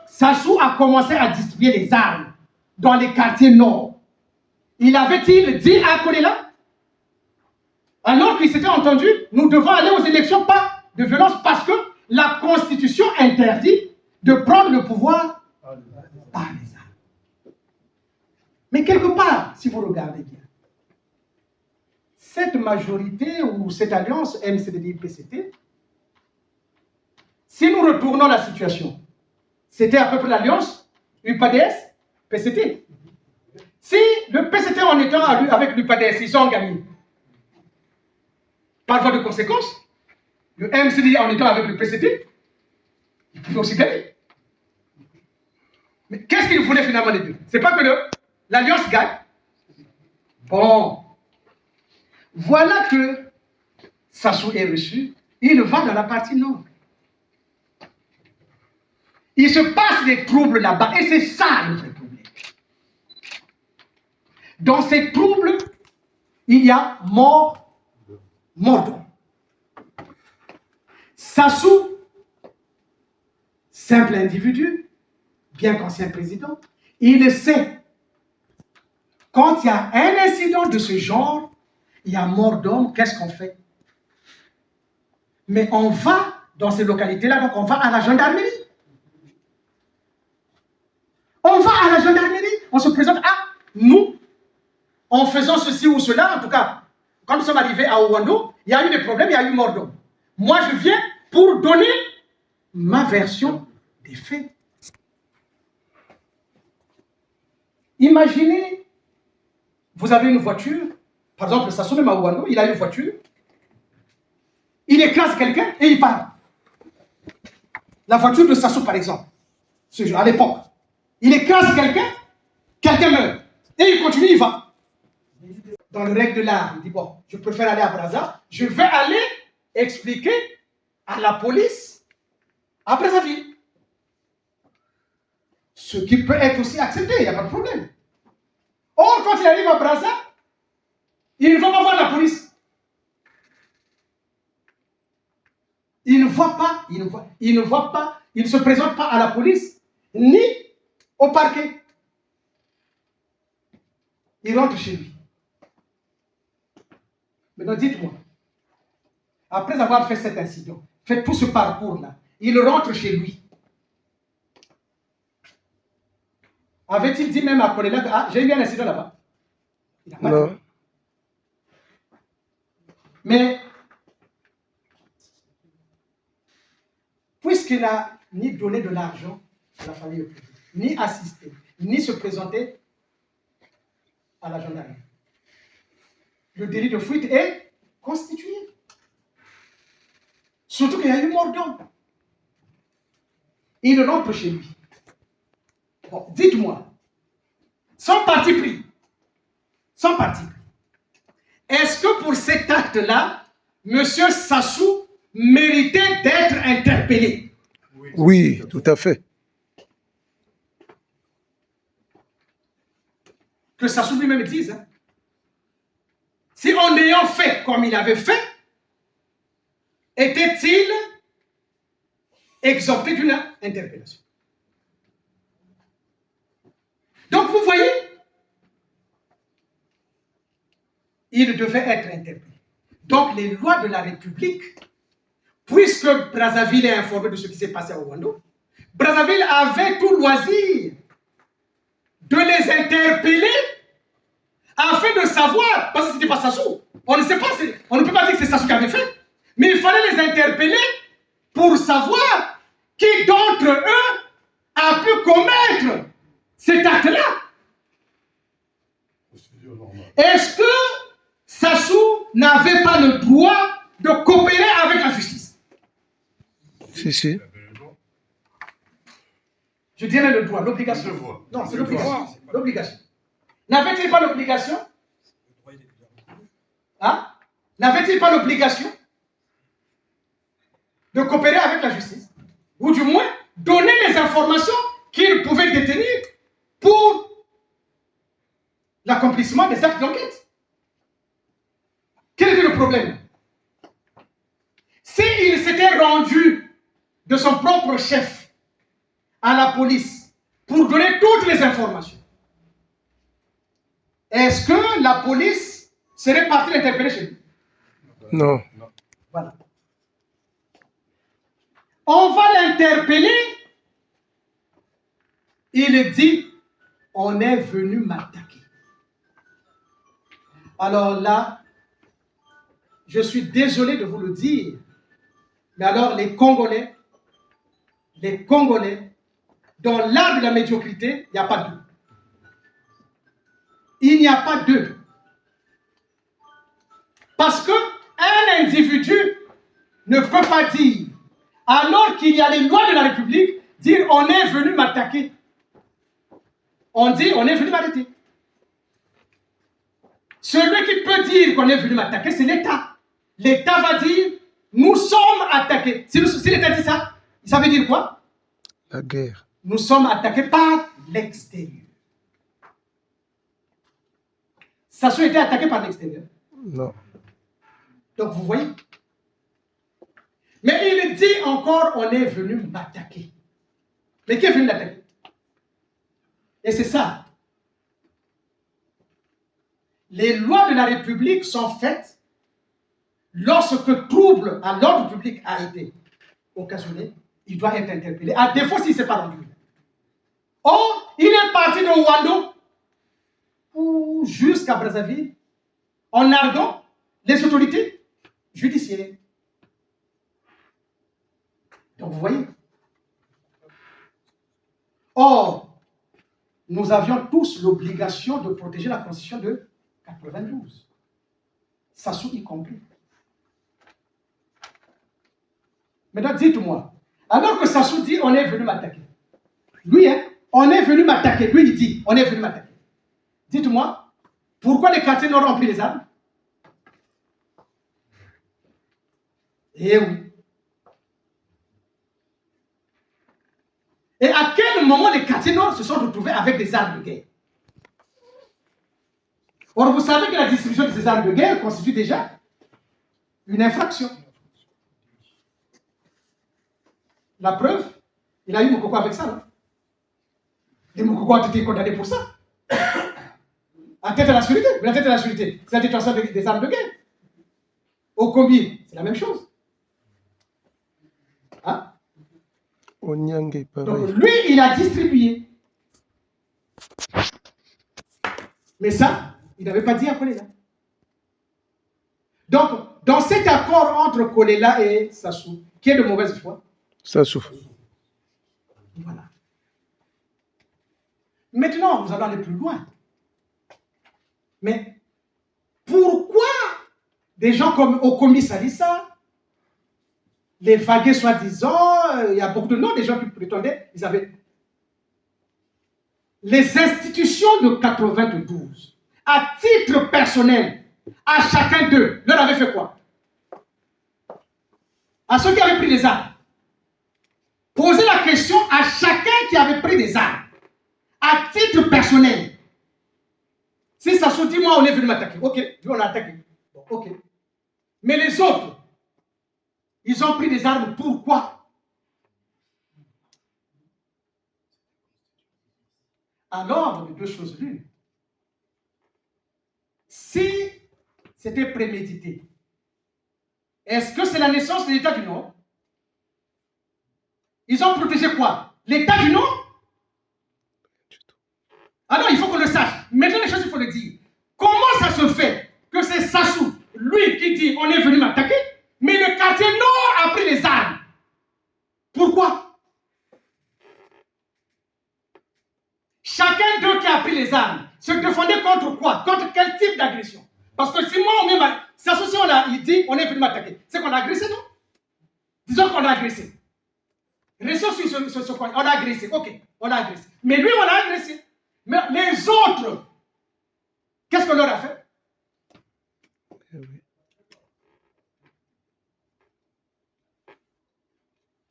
Sassou a commencé à distribuer les armes dans les quartiers nord, il avait-il dit à Kolela, alors qu'il s'était entendu, nous devons aller aux élections, pas de violence, parce que la Constitution interdit de prendre le pouvoir par les armes. Mais quelque part, si vous regardez bien, cette majorité ou cette alliance MCDD-PCT, si nous retournons la situation, c'était à peu près l'alliance UPADS-PCT. Si le PCT en étant avec l'UPADS, ils ont gagné, par voie de conséquence, le MCD en étant avec le PCT, ils pouvaient aussi gagner. Mais qu'est-ce qu'ils voulaient finalement les deux? C'est pas que l'alliance gagne. Bon. Voilà que Sassou est reçu. Il va dans la partie nord. Il se passe des troubles là-bas. Et c'est ça le vrai problème. Dans ces troubles, il y a mort d'homme. Sassou, simple individu, bien qu'ancien président, il sait, quand il y a un incident de ce genre, il y a mort d'homme, qu'est-ce qu'on fait? Mais on va dans ces localités-là, donc on va à la gendarmerie. On va à la gendarmerie, on se présente, ah, nous, en faisant ceci ou cela, en tout cas, quand nous sommes arrivés à Ouando, il y a eu des problèmes, il y a eu mort d'homme. Moi, je viens pour donner ma version des faits. Imaginez, vous avez une voiture, par exemple, Sassou même à Ouando, il a une voiture, il écrase quelqu'un et il part. La voiture de Sassou, par exemple, à l'époque, il écrase quelqu'un, quelqu'un meurt, et il continue, il va. Dans le règle de l'art, il dit, bon, je préfère aller à Brazza, je vais aller expliquer à la police à Brazzaville. Ce qui peut être aussi accepté, il n'y a pas de problème. Or, quand il arrive à Brazza, il ne va pas voir la police. Il ne voit pas, il ne se présente pas à la police, ni au parquet. Il rentre chez lui. Maintenant, dites-moi, après avoir fait cet incident, fait tout ce parcours-là, il rentre chez lui. Avait-il dit même à Kolela que ah, j'ai eu un incident là-bas? Il n'a pas Non. dit. Mais, puisqu'il n'a ni donné de l'argent à la famille au président, ni assisté, ni se présenter à la gendarmerie, le délit de fuite est constitué. Surtout qu'il y a eu mort d'homme. Il rentre chez lui. Bon, dites-moi, sans parti pris, est-ce que pour cet acte-là, M. Sassou méritait d'être interpellé? Oui, tout à fait. Que Sassou lui-même dise. Hein. Si en ayant fait comme il avait fait, était-il exempté d'une interpellation? Donc vous voyez, il devait être interpellé. Donc les lois de la République, puisque Brazzaville est informé de ce qui s'est passé à Ouando, Brazzaville avait tout loisir de les interpeller afin de savoir, parce que ce n'était pas Sassou, on ne sait pas, on ne peut pas dire que c'est Sassou qui avait fait, mais il fallait les interpeller pour savoir qui d'entre eux a pu commettre cet acte-là. Est-ce que Sassou n'avait pas le droit de coopérer avec la justice? Si, si. Je dirais le droit, l'obligation. Non, c'est l'obligation. L'obligation. N'avait-il pas l'obligation? Hein? N'avait-il pas l'obligation de coopérer avec la justice? Ou du moins, donner les informations qu'il pouvait détenir pour l'accomplissement des actes d'enquête. Quel était le problème? S'il s'était rendu de son propre chef à la police pour donner toutes les informations, est-ce que la police serait partie l'interpeller chez lui? Non. Voilà. On va l'interpeller. Il dit, on est venu m'attaquer. Alors là, je suis désolé de vous le dire, mais alors les Congolais, dans l'art de la médiocrité, il n'y a pas d'eux. Il n'y a pas d'eux. Parce qu'un individu ne peut pas dire, alors qu'il y a les lois de la République, dire on est venu m'attaquer. On dit on est venu m'arrêter. Celui qui peut dire qu'on est venu m'attaquer, c'est l'État. L'État va dire nous sommes attaqués. Si l'État dit ça, ça veut dire quoi? La guerre. Nous sommes attaqués par l'extérieur. Sassou était attaqué par l'extérieur. Non. Donc vous voyez. Mais il dit encore on est venu m'attaquer. Mais qui est venu l'attaquer? Et c'est ça. Les lois de la République sont faites lorsque trouble à l'ordre public a été occasionné, il doit être interpellé. À défaut, s'il ne s'est pas rendu. Or, il est parti de Ouando jusqu'à Brazzaville en arguant les autorités judiciaires. Donc, vous voyez. Or, nous avions tous l'obligation de protéger la Constitution de 92. Sassou y compris. Maintenant, dites-moi, alors que Sassou dit on est venu m'attaquer. Lui, hein, on est venu m'attaquer. Lui, il dit on est venu m'attaquer. Dites-moi, pourquoi les quartiers nord ont pris les armes? Eh oui. Et à quel moment les quartiers nord se sont retrouvés avec des armes de guerre? Or, vous savez que la distribution de ces armes de guerre constitue déjà une infraction. La preuve, il a eu Mokoko avec ça. Non? Les Mokoko ont été condamnés pour ça. À tête à la sûreté. Mais la tête à la sûreté, c'est la détention des armes de guerre. Au combi, c'est la même chose. Hein? Onyangé, pareil. Donc lui, il a distribué. Mais ça, il n'avait pas dit à Kolela. Donc, dans cet accord entre Kolela et Sassou, qui est de mauvaise foi? Sassou. Voilà. Maintenant, nous allons aller plus loin. Mais pourquoi des gens comme Okomi Salissa, les vagués soi-disant, il y a beaucoup de noms, des gens qui prétendaient, ils avaient les institutions de 92, à titre personnel, à chacun d'eux, leur avaient fait quoi? À ceux qui avaient pris les armes. Posez la question à chacun qui avait pris des armes, à titre personnel. Si ça se dit, moi, on est venu m'attaquer. Ok, lui, on a attaqué. Bon, ok. Mais les autres, ils ont pris des armes. Pourquoi? Alors, de deux choses l'une. Si c'était prémédité, est-ce que c'est la naissance de l'État du Nord? Ils ont protégé quoi? L'État du Nord? Alors, il faut qu'on le sache. Maintenant, les choses, il faut le dire. Comment ça se fait que c'est Sassou, lui, qui dit on est venu m'attaquer, mais le quartier Nord a pris les armes? Pourquoi? Chacun d'eux qui a pris les armes se défendait contre quoi? Contre quel type d'agression? Parce que si moi, on met Sassou, si il dit on est venu m'attaquer, c'est qu'on a agressé, non? Disons qu'on a agressé. Restons sur ce point. On a agressé, ok, on a agressé. Mais lui, on a agressé. Mais les autres, qu'est-ce qu'on leur a fait?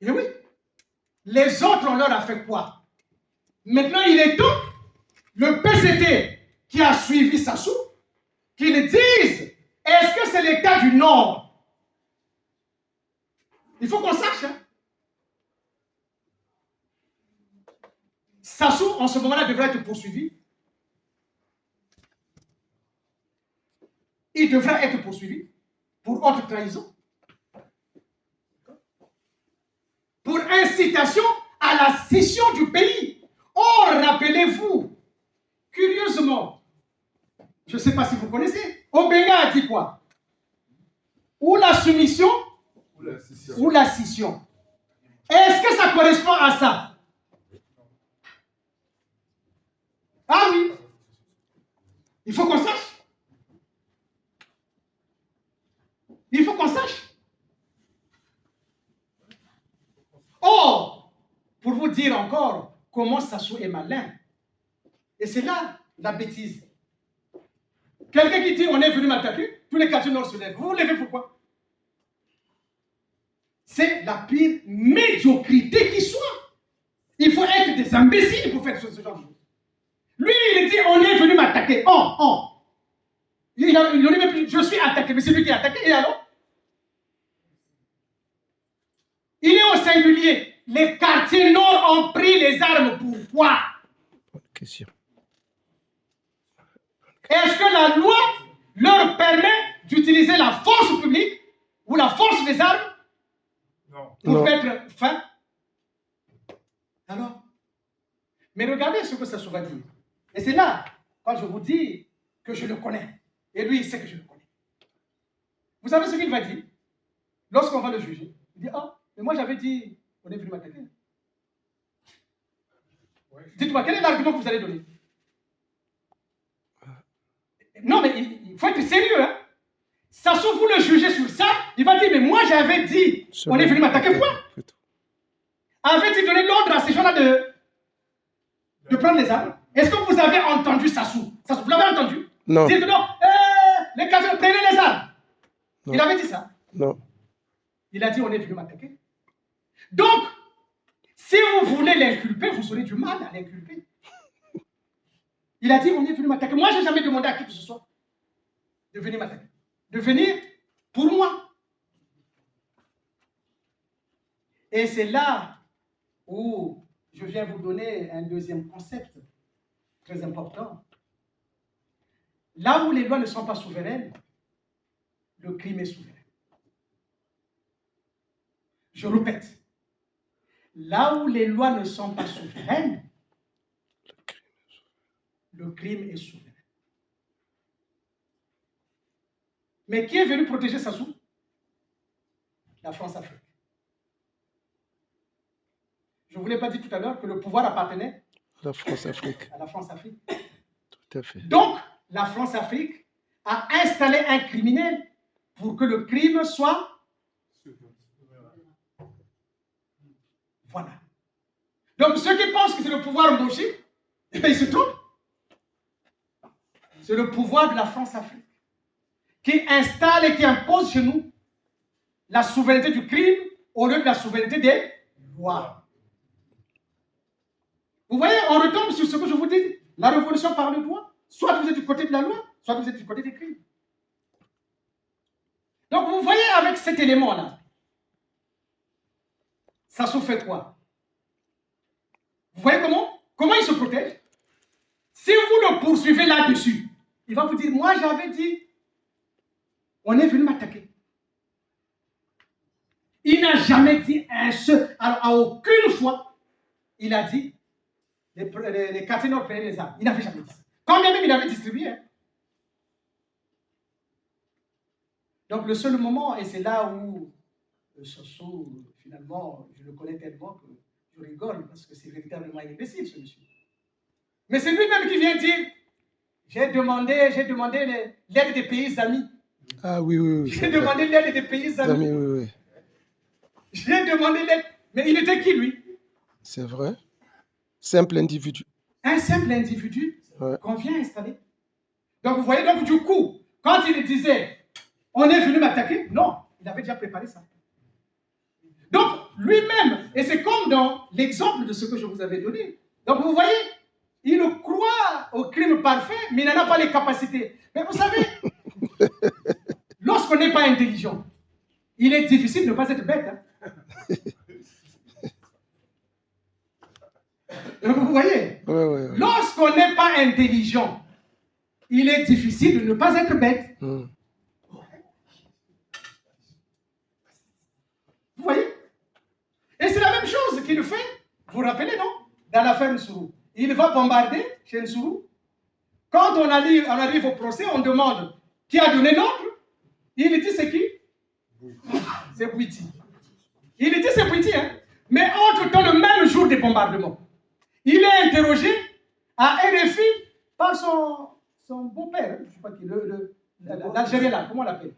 Eh oui. Les autres, on leur a fait quoi? Maintenant, il est temps, le PCT qui a suivi Sassou, qu'ils disent, est-ce que c'est l'État du Nord? Il faut qu'on sache. Hein? Sassou, en ce moment-là, devrait être poursuivi. Il devrait être poursuivi pour haute trahison, pour incitation à la scission du pays. Or, rappelez-vous, curieusement, je ne sais pas si vous connaissez, Obenga a dit quoi? Ou la soumission, ou la scission. Est-ce que ça correspond à ça? Ah oui. Il faut qu'on sache. Il faut qu'on sache. Or, pour vous dire encore comment Sassou est malin, et c'est là la bêtise. Quelqu'un qui dit on est venu m'attaquer, tous les quartiers nord se lèvent. Vous vous levez pourquoi? C'est la pire médiocrité qui soit. Il faut être des imbéciles pour faire ce genre de choses. Lui, il dit on est venu m'attaquer. Il dit même plus, je suis attaqué, mais c'est lui qui est attaqué. Et alors? Il est au singulier. Les quartiers nord ont pris les armes. Pourquoi? Bonne question. Est-ce que la loi leur permet d'utiliser la force publique ou la force des armes pour mettre fin? Alors? Mais regardez ce que ça va dire. Et c'est là, quand je vous dis que je le connais, et lui, il sait que je le connais. Vous savez ce qu'il va dire? Lorsqu'on va le juger, il dit, mais moi j'avais dit, on est venu m'attaquer. Dites-moi, quel est l'argument que vous allez donner? Non, mais il faut être sérieux. Hein? Sassou, vous le jugez sur ça, il va dire, mais moi j'avais dit, on est venu m'attaquer, point. Avait-il donné l'ordre à ces gens-là de prendre les armes? Est-ce que vous avez entendu Sassou? Vous l'avez entendu? Non. Dites non, les casiers, prenez les armes. Non. Il avait dit ça? Non. Il a dit, on est venu m'attaquer. Donc, si vous voulez l'inculper, vous aurez du mal à l'inculper. Il a dit, on est venu m'attaquer. Moi, je n'ai jamais demandé à qui que ce soit de venir m'attaquer. De venir pour moi. Et c'est là où je viens vous donner un deuxième concept très important. Là où les lois ne sont pas souveraines, le crime est souverain. Je répète. Là où les lois ne sont pas souveraines, le crime est souverain. Mais qui est venu protéger Sassou? La France-Afrique. Je ne vous l'ai pas dit tout à l'heure que le pouvoir appartenait à la France-Afrique. À la France-Afrique. Tout à fait. Donc, la France-Afrique a installé un criminel pour que le crime soit... Voilà. Donc, ceux qui pensent que c'est le pouvoir Mboshi, eh bien, ils se trompent. C'est le pouvoir de la France-Afrique qui installe et qui impose chez nous la souveraineté du crime au lieu de la souveraineté des lois. Vous voyez, on retombe sur ce que je vous dis. La révolution par le droit. Soit vous êtes du côté de la loi, soit vous êtes du côté des crimes. Donc, vous voyez avec cet élément-là, ça se fait quoi? Vous voyez comment il se protège? Si vous le poursuivez là-dessus, il va vous dire, moi j'avais dit, on est venu m'attaquer. Il n'a jamais dit un seul, alors à aucune fois, il a dit, les quartiers nord prenaient les armes. Il n'avait jamais dit ça. Quand bien même il avait distribué. Hein. Donc le seul moment, et c'est là où Soso, finalement, je le connais tellement que je rigole, parce que c'est véritablement imbécile ce monsieur. Mais c'est lui-même qui vient dire, j'ai demandé l'aide des pays amis. Ah oui, oui, oui. J'ai demandé l'aide des pays amis. Oui, oui. J'ai demandé l'aide. Mais il était qui, lui? C'est vrai. Simple individu. Un simple individu Ouais. qu'on vient installer. Donc, vous voyez, donc du coup, quand il disait, on est venu m'attaquer, non, il avait déjà préparé ça. Donc, lui-même, et c'est comme dans l'exemple de ce que je vous avais donné. Donc, vous voyez, il croit au crime parfait, mais il n'en a pas les capacités. Mais vous savez, lorsqu'on n'est pas intelligent, il est difficile de ne pas être bête. Hein. Vous voyez, Ouais. lorsqu'on n'est pas intelligent, il est difficile de ne pas être bête. Mm. Vous voyez? Et c'est la même chose qu'il fait. Vous vous rappelez, non? Dans l'affaire Nsourou. Il va bombarder chez Nsourou. Quand on arrive au procès, on demande qui a donné l'ordre. Il dit c'est qui? C'est Bouiti. Il dit c'est Bouiti. Hein? Mais entre-temps, le même jour des bombardements, il est interrogé à RFI par son beau-père. Je ne sais pas qui, l'Algérien là, comment on l'appelle?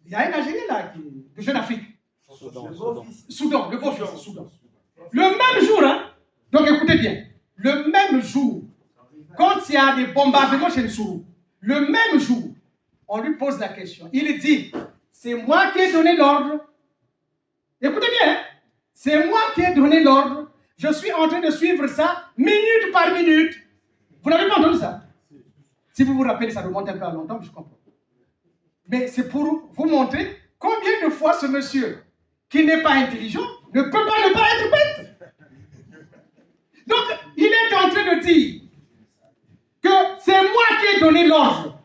Il y a un Algérien là, de Jeune Afrique. Soudan, le beau-fils, Soudan. Le même jour, hein, donc écoutez bien, le même jour, quand il y a des bombardements chez Nsourou, le même jour, on lui pose la question. Il dit, c'est moi qui ai donné l'ordre. Écoutez bien, hein, c'est moi qui ai donné l'ordre. Je suis en train de suivre ça minute par minute. Vous n'avez pas entendu ça? Si vous vous rappelez, ça remonte un peu à longtemps, je comprends. Mais c'est pour vous montrer combien de fois ce monsieur, qui n'est pas intelligent, ne peut pas ne pas être bête. Donc, il est en train de dire que c'est moi qui ai donné l'ordre.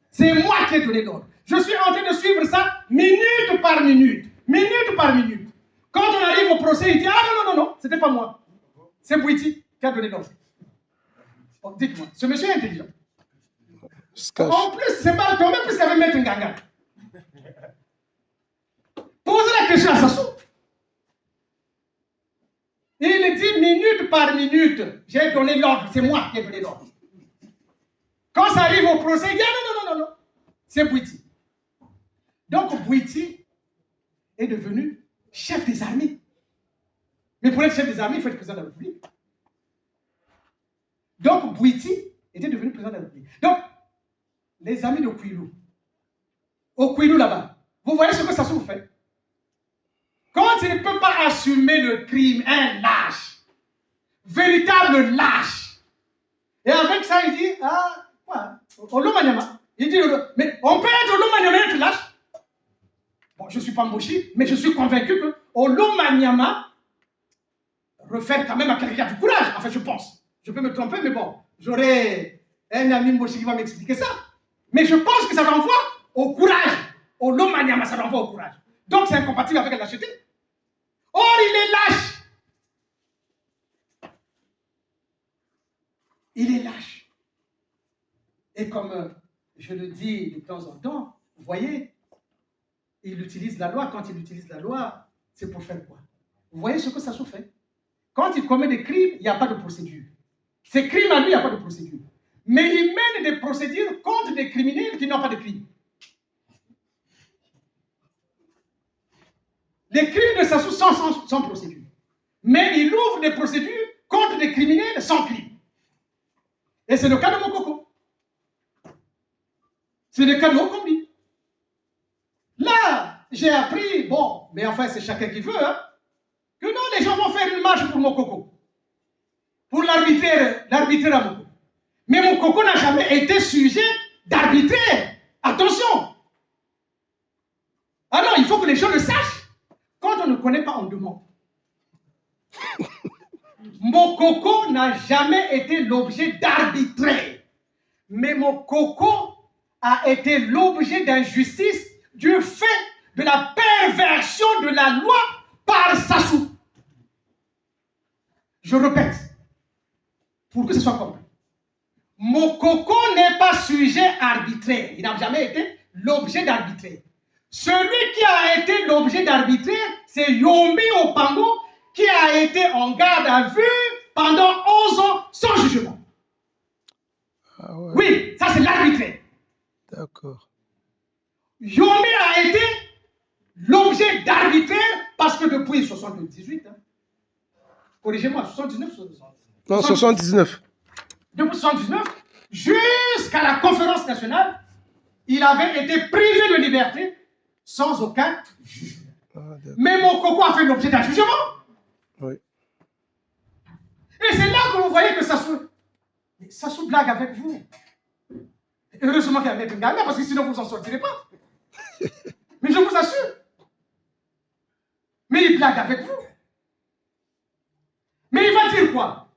C'est moi qui ai donné l'ordre. Je suis en train de suivre ça minute par minute. Minute par minute. Quand on arrive au procès, il dit, ah non, c'était pas moi. C'est Bouiti qui a donné l'ordre. Bon, dites-moi, ce monsieur est intelligent. En plus, c'est pas tombé plus qu'avec Maître Nganga. Posez la question à Sassou. Il dit minute par minute, j'ai donné l'ordre, c'est moi qui ai donné l'ordre. Quand ça arrive au procès, il dit non, c'est Bouiti. Donc Bouiti est devenu chef des armées. Mais pour être chef des armées, il faut être président de la République. Donc Bouiti était devenu président de la République. Donc, les amis de Kouilou, au Kouilou là-bas, vous voyez ce que Sassou fait? Quand il ne peut pas assumer le crime, un lâche, véritable lâche, et avec ça il dit, Olomanyama, il dit, mais on peut être Olomanyama et être lâche? Bon, je ne suis pas Moshi, mais je suis convaincu que Olomanyama refait quand même à quelqu'un du courage, enfin je pense. Je peux me tromper, mais bon, j'aurai un ami Moshi qui va m'expliquer ça. Mais je pense que ça renvoie au courage. Olomanyama, ça renvoie au courage. Donc c'est incompatible avec la lâcheté. Or, il est lâche. Il est lâche. Et comme je le dis de temps en temps, vous voyez, il utilise la loi. Quand il utilise la loi, c'est pour faire quoi? Vous voyez ce que ça se fait? Quand il commet des crimes, il n'y a pas de procédure. Ces crimes à lui, il n'y a pas de procédure. Mais il mène des procédures contre des criminels qui n'ont pas de crimes. Les crimes de Sassou sont sans procédure. Mais il ouvre des procédures contre des criminels sans crime. Et c'est le cas de Mokoko. C'est le cas de Okombi. Là, j'ai appris, bon, mais enfin c'est chacun qui veut, hein, que non, les gens vont faire une marche pour Mokoko. Pour l'arbitraire à Mokoko. Mais Mokoko n'a jamais été sujet d'arbitraire. Attention. Alors, il faut que les gens le sachent. Quand on ne connaît pas, on demande. Mokoko n'a jamais été l'objet d'arbitraire. Mais Mokoko a été l'objet d'injustice du fait de la perversion de la loi par Sassou. Je répète, pour que ce soit compris. Mokoko n'est pas sujet arbitraire. Il n'a jamais été l'objet d'arbitraire. Celui qui a été l'objet d'arbitraire, c'est Yombi Opango, qui a été en garde à vue pendant 11 ans sans jugement. Ah ouais. Oui, ça c'est l'arbitraire. D'accord. Yombi a été l'objet d'arbitraire parce que depuis 78, hein, corrigez-moi, 79, 79. Non, 79. Depuis 79, jusqu'à la conférence nationale, il avait été privé de liberté sans aucun jugement. Ah, mais Mokoko a fait l'objet d'un jugement. oui. Et c'est là que vous voyez que Sassou blague avec vous. Heureusement qu'il y a Maître Nganga, parce que sinon vous n'en sortirez pas. Mais je vous assure. Mais il blague avec vous. Mais il va dire quoi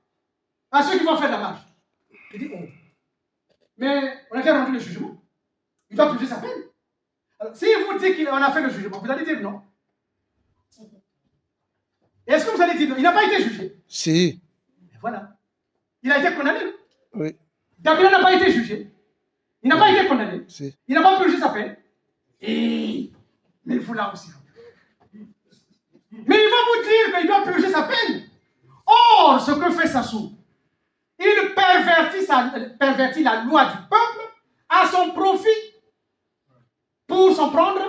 à ceux qui vont faire la marche? Il dit, oh, mais on a déjà rendu le jugement. Il doit purger sa peine. Alors, si vous dites qu'on a fait le jugement, vous allez dire non. Est-ce que vous allez dire non? Il n'a pas été jugé. Si. Et voilà. Il a été condamné. Oui. Dabila n'a pas été jugé. Il n'a pas été condamné. Si. Il n'a pas purgé sa peine. Et... Mais vous là aussi. Mais il va vous dire qu'il doit purger sa peine. Or, ce que fait Sassou, il pervertit la loi du peuple à son profit pour s'en prendre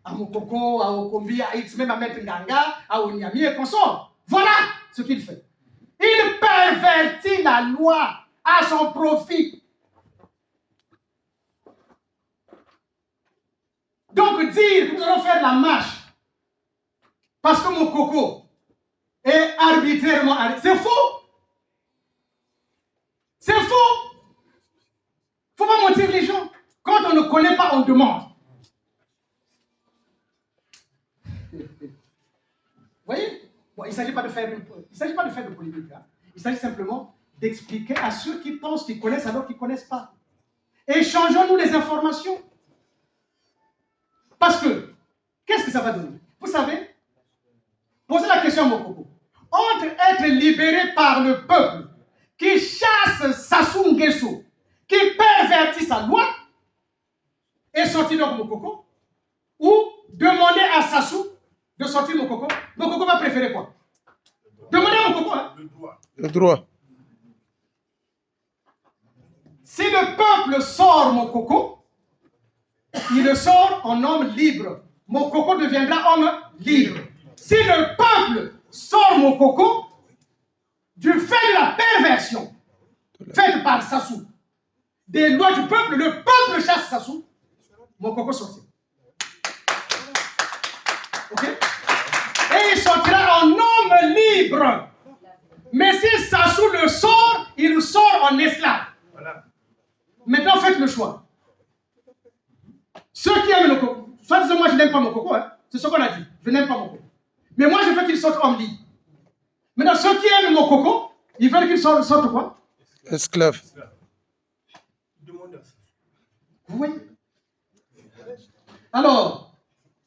à Mokoko, à Okombi, à X, même à Maître Nganga, à Onyami et consorts. Voilà ce qu'il fait. Il pervertit la loi à son profit. Donc dire que nous allons faire la marche parce que Mokoko est arbitrairement arrêté, c'est faux. C'est faux. Il ne faut pas mentir les gens. Quand on ne connaît pas, on demande. Vous voyez? Bon, il ne s'agit pas de faire de polémique. Hein. Il s'agit simplement d'expliquer à ceux qui pensent qu'ils connaissent alors qu'ils ne connaissent pas. Échangeons-nous les informations. Parce que, qu'est-ce que ça va donner? Vous savez, posez la question à Mokoko. Entre être libéré par le peuple qui chasse Sassou Nguesso, qui pervertit sa loi, et sortir donc Mokoko, ou demander à Sassou de sortir Mokoko, Mokoko va préférer quoi? Demandez à Mokoko. Hein? Le droit. Si le peuple sort Mokoko, il le sort en homme libre. Mokoko deviendra homme libre. Si le peuple sort Mokoko, du fait de la perversion faite par Sassou, des lois du peuple, le peuple chasse Sassou, Mokoko sortira. Ok? Et il sortira en homme libre. Mais si Sassou le sort, il sort en esclave. Maintenant, faites le choix. Ceux qui aiment le coco, soit disant moi je n'aime pas mon coco, hein, c'est ce qu'on a dit, je n'aime pas mon coco. Mais moi je veux qu'il sorte homme libre. Maintenant, ceux qui aiment mon coco, ils veulent qu'il sorte quoi? Esclave. Vous voyez? Alors,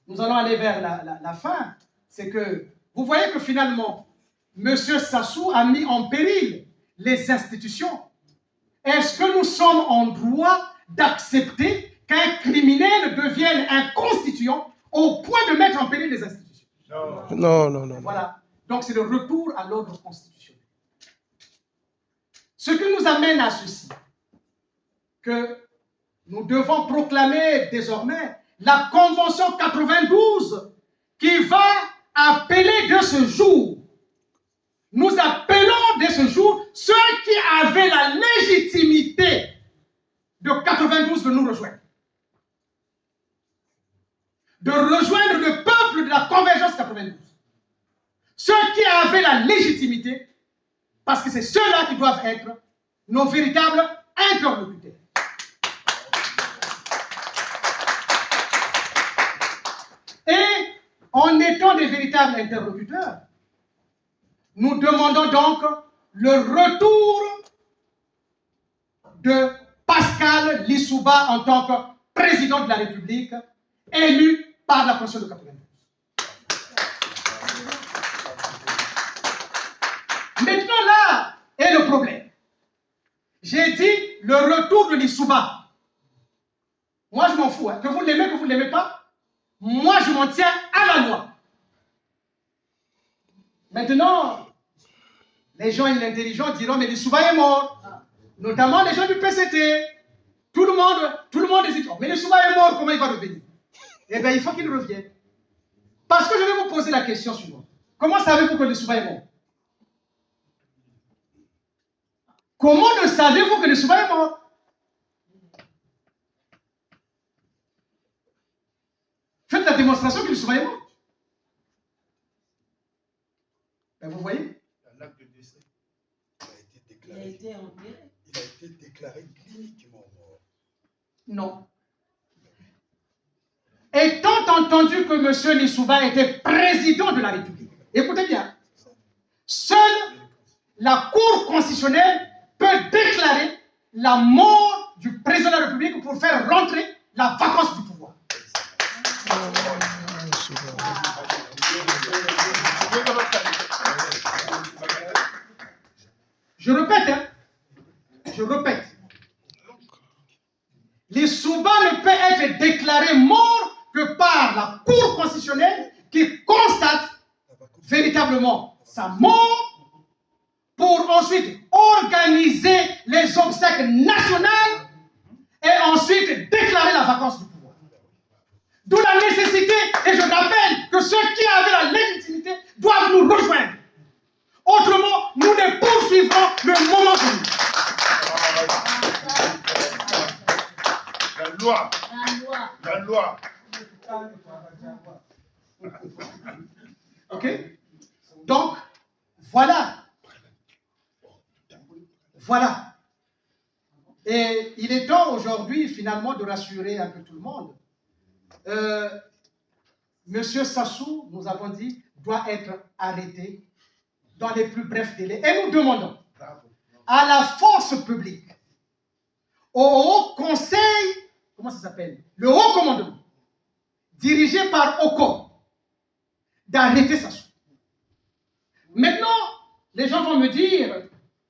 nous allons aller vers la fin. C'est que, vous voyez que finalement, M. Sassou a mis en péril les institutions. Est-ce que nous sommes en droit d'accepter qu'un criminel devienne un constituant au point de mettre en péril les institutions? Non, non, non. Voilà. Donc c'est le retour à l'ordre constitutionnel. Ce qui nous amène à ceci, que nous devons proclamer désormais la Convention 92 qui va appeler de ce jour. Nous appelons de ce jour ceux qui avaient la légitimité de 92 de nous rejoindre. De rejoindre le peuple de la Convergence 92. Ceux qui avaient la légitimité, parce que c'est ceux-là qui doivent être nos véritables interlocuteurs. Et en étant des véritables interlocuteurs, Nous demandons donc le retour de Pascal Lissouba en tant que président de la République, élu par la Constitution de 92. Maintenant, là est le problème. J'ai dit le retour de Lissouba. Moi, je m'en fous. Hein. Que vous l'aimez, que vous ne l'aimez pas, moi, je m'en tiens à la loi. Maintenant, les gens intelligents diront, mais Lissouba est mort. Notamment les gens du PCT. Tout le monde hésite. Mais Lissouba est mort, comment il va revenir? Eh bien, il faut qu'il revienne. Parce que je vais vous poser la question suivante. Comment savez-vous que Lissouba est mort? Comment ne savez-vous que Lissouba est mort? Faites la démonstration que Lissouba est mort. Ben, vous voyez? L'acte de décès, Il a été enterré. il a été déclaré cliniquement mort. Non. Étant entendu que M. Lissouba était président de la République, écoutez bien, seule la Cour constitutionnelle peut déclarer la mort du président de la République pour faire rentrer la vacance du pouvoir. Je répète, hein? Je répète. Lissouba ne peut être déclaré mort que par la Cour constitutionnelle qui constate véritablement sa mort pour ensuite organiser les obsèques nationales et ensuite déclarer la vacance du pouvoir. D'où la nécessité, et je rappelle que ceux qui avaient la légitimité doivent nous rejoindre. Autrement, nous les poursuivrons le moment venu. La loi. La loi. La loi. Ok? Donc, voilà. Voilà. Et il est temps aujourd'hui, finalement, de rassurer un peu tout le monde. Monsieur Sassou, nous avons dit, doit être arrêté dans les plus brefs délais. Et nous demandons à la force publique, au Haut Conseil, comment ça s'appelle? Le Haut Commandement, dirigé par Oko, d'arrêter Sassou. Maintenant, les gens vont me dire,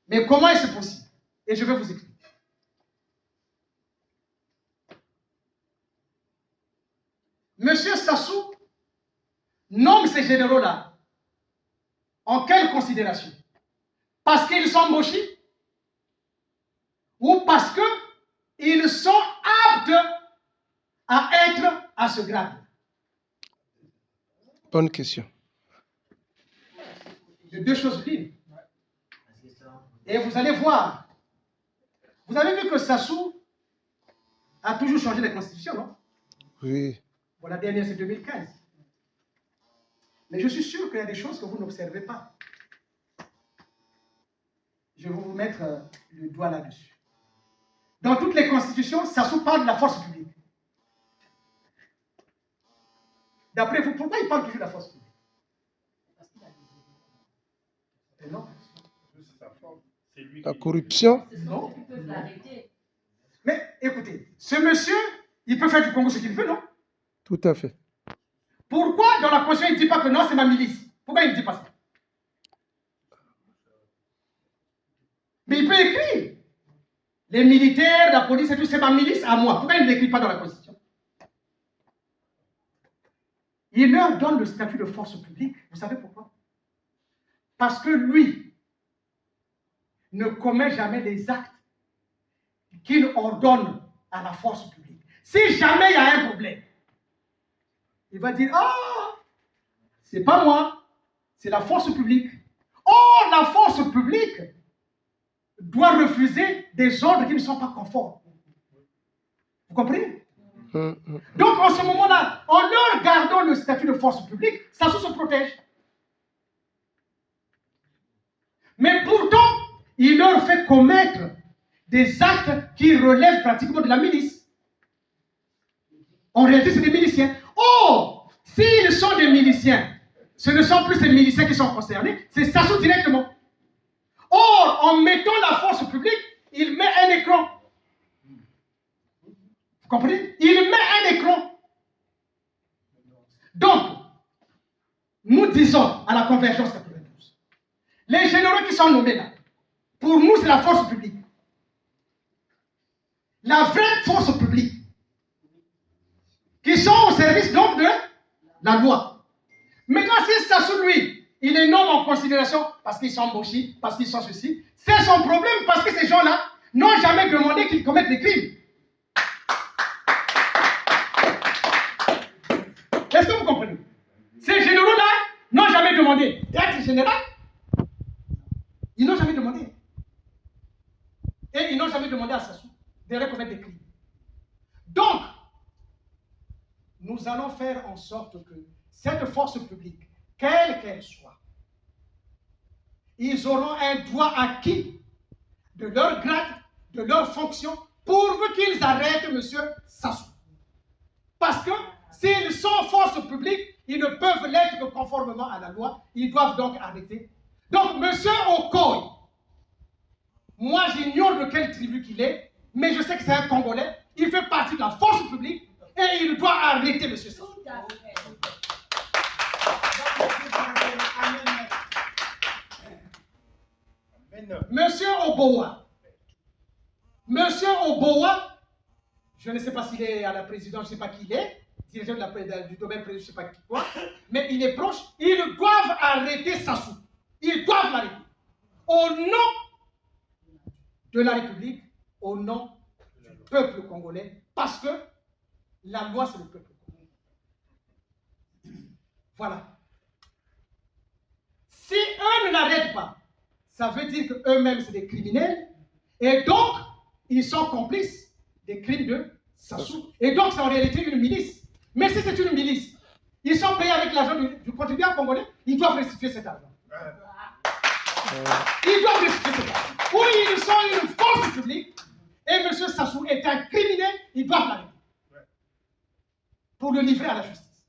mais comment est-ce possible? Et je vais vous expliquer. Monsieur Sassou nomme ces généraux-là en quelle considération? Parce qu'ils sont mochis ou parce qu'ils sont aptes à être à ce grade? Bonne question. De deux choses l'une. Et vous allez voir. Vous avez vu que Sassou a toujours changé la constitution, non? Oui. Bon, la dernière, c'est 2015. Mais je suis sûr qu'il y a des choses que vous n'observez pas. Je vais vous mettre le doigt là-dessus. Dans toutes les constitutions, Sassou parle de la force publique. D'après vous, pourquoi il parle toujours de la force publique? Et non. La corruption. Non. Mais écoutez, ce monsieur, il peut faire du Congo ce qu'il veut, non? Tout à fait. Pourquoi dans la Constitution, il ne dit pas que non, c'est ma milice? Pourquoi il ne dit pas ça? Mais il peut écrire. Les militaires, la police et tout, c'est ma milice à moi. Pourquoi il ne l'écrit pas dans la Constitution? Il leur donne le statut de force publique. Vous savez pourquoi? Parce que lui ne commet jamais les actes qu'il ordonne à la force publique. Si jamais il y a un problème, il va dire, ah, c'est pas moi, c'est la force publique. Or, la force publique doit refuser des ordres qui ne sont pas conformes. Vous comprenez? Donc, en ce moment-là, en leur gardant le statut de force publique, ça se protège. Mais pourtant, il leur fait commettre des actes qui relèvent pratiquement de la milice. En réalité, c'est des miliciens. Oh, s'ils sont des miliciens, ce ne sont plus ces miliciens qui sont concernés, c'est Sassou directement. Or, en mettant la force publique, il met un écran. Vous comprenez? Il met un écran. Donc, nous disons à la Convergence 92, les généraux qui sont nommés là, pour nous, c'est la force publique. La vraie force publique, qui sont au service donc de la loi. Maintenant, si Sassou, lui, il est non en considération parce qu'ils sont embauchés, parce qu'ils sont ceci, c'est son problème parce que ces gens-là n'ont jamais demandé qu'ils commettent des crimes. Est-ce que vous comprenez? Ces généraux-là n'ont jamais demandé d'être général. Ils n'ont jamais demandé. Et ils n'ont jamais demandé à Sassou de commettre des crimes. Donc, nous allons faire en sorte que cette force publique, quelle qu'elle soit, ils auront un droit acquis de leur grade, de leur fonction, pourvu qu'ils arrêtent M. Sassou. Parce que s'ils sont force publique, ils ne peuvent l'être que conformément à la loi. Ils doivent donc arrêter. Donc, M. Okoye, moi j'ignore de quelle tribu qu'il est, mais je sais que c'est un Congolais. Il fait partie de la force publique et il doit arrêter M. Sassou. Monsieur Oboa, je ne sais pas s'il est à la présidence, je ne sais pas qui il est, directeur du domaine président, je ne sais pas qui quoi, mais il est proche. Ils doivent arrêter Sassou. Ils doivent l'arrêter. Au nom de la République, au nom du peuple congolais, parce que la loi, c'est le peuple congolais. Voilà. Si eux ne l'arrêtent pas, ça veut dire qu'eux-mêmes, c'est des criminels, et donc, ils sont complices des crimes de Sassou. Et donc, c'est en réalité une milice. Mais si c'est une milice, ils sont payés avec l'argent du contribuable congolais, ils doivent restituer cet argent. Ils doivent restituer cet argent. Ou ils sont une force publique, et M. Sassou est un criminel, ils doivent l'arrêter. Pour le livrer à la justice.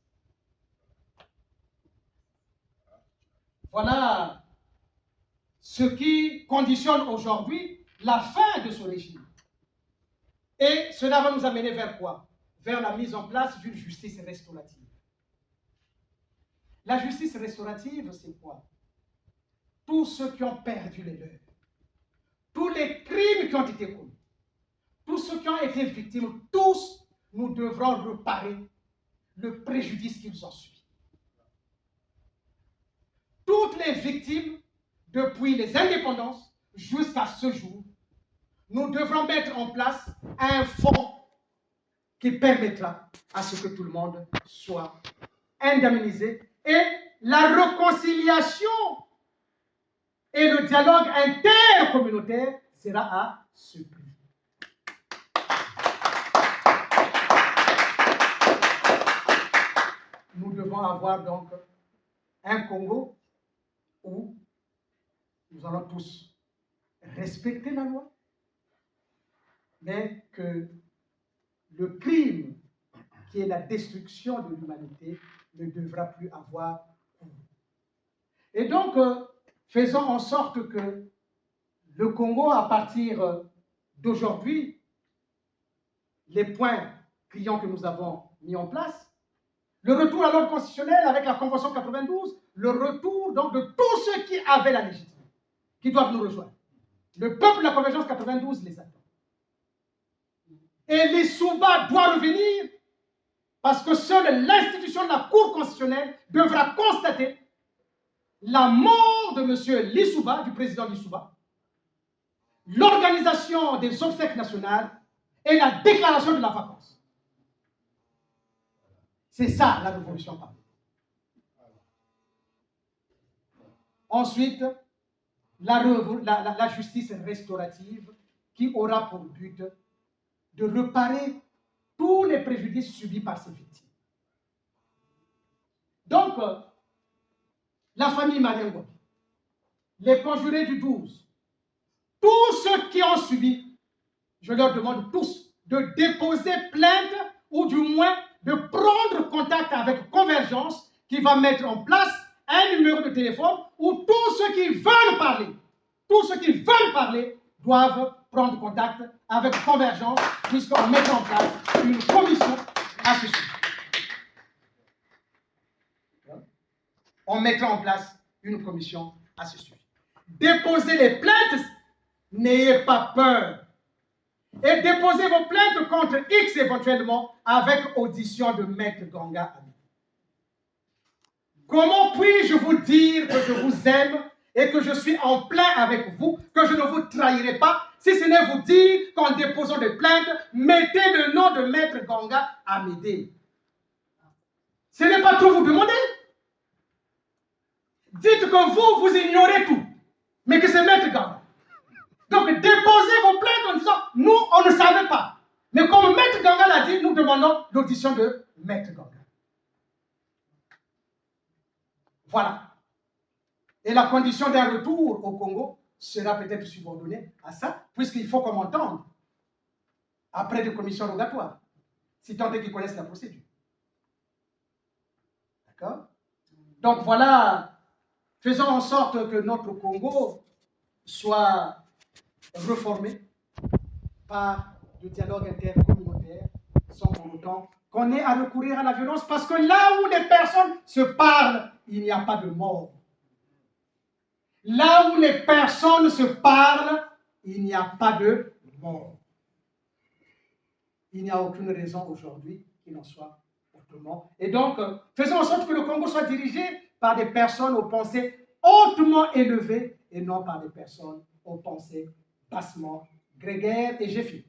Voilà ce qui conditionne aujourd'hui la fin de ce régime. Et cela va nous amener vers quoi? Vers la mise en place d'une justice restaurative. La justice restaurative, c'est quoi? Tous ceux qui ont perdu les leurs, tous les crimes qui ont été commis, tous ceux qui ont été victimes, tous, nous devrons réparer le préjudice qu'ils ont subi. Toutes les victimes, depuis les indépendances jusqu'à ce jour, nous devrons mettre en place un fonds qui permettra à ce que tout le monde soit indemnisé et la réconciliation et le dialogue intercommunautaire sera à ce prix. Nous devons avoir donc un Congo où nous allons tous respecter la loi, mais que le crime qui est la destruction de l'humanité ne devra plus avoir cours. Et donc, faisons en sorte que le Congo, à partir d'aujourd'hui, les points clients que nous avons mis en place, le retour à l'ordre constitutionnel avec la Convention 92, le retour donc de tous ceux qui avaient la légitimité, qui doivent nous rejoindre. Le peuple de la Convergence 92 les attend. Et l'Issouba doit revenir parce que seule l'institution de la Cour constitutionnelle devra constater la mort de M. Lissouba, du président Lissouba, l'organisation des obsèques nationales et la déclaration de la vacance. C'est ça la révolution parle. Ensuite, la justice restaurative qui aura pour but de réparer tous les préjudices subis par ces victimes. Donc, la famille Mariango, les conjurés du 12, tous ceux qui ont subi, je leur demande tous de déposer plainte ou du moins de prendre contact avec Convergence qui va mettre en place un numéro de téléphone où tous ceux qui veulent parler, doivent prendre contact avec Convergence puisqu'on met en place une commission à ce sujet. On mettra en place une commission à ce sujet. Déposez les plaintes, n'ayez pas peur. Et déposez vos plaintes contre X éventuellement avec audition de Maître Ganga. Comment puis-je vous dire que je vous aime et que je suis en plein avec vous, que je ne vous trahirai pas, si ce n'est vous dire qu'en déposant des plaintes, mettez le nom de Maître Ganga Amédée. Ce n'est pas trop vous demander. Dites que vous ignorez tout, mais que c'est Maître Ganga. Donc déposez vos plaintes en disant, nous, on ne savait pas. Mais comme Maître Ganga l'a dit, nous demandons l'audition de Maître Ganga. Voilà. Et la condition d'un retour au Congo sera peut-être subordonnée à ça, puisqu'il faut qu'on m'entende après des commissions rogatoires, si tant est qu'ils connaissent la procédure. D'accord? Donc voilà, faisons en sorte que notre Congo soit reformé par le dialogue intercommunautaire, sans pour autant qu'on ait à recourir à la violence, parce que là où les personnes se parlent, il n'y a pas de mort. Là où les personnes se parlent, il n'y a pas de mort. Il n'y a aucune raison aujourd'hui qu'il en soit autrement. Et donc, faisons en sorte que le Congo soit dirigé par des personnes aux pensées hautement élevées et non par des personnes aux pensées bassement grégaires. Et j'ai fini.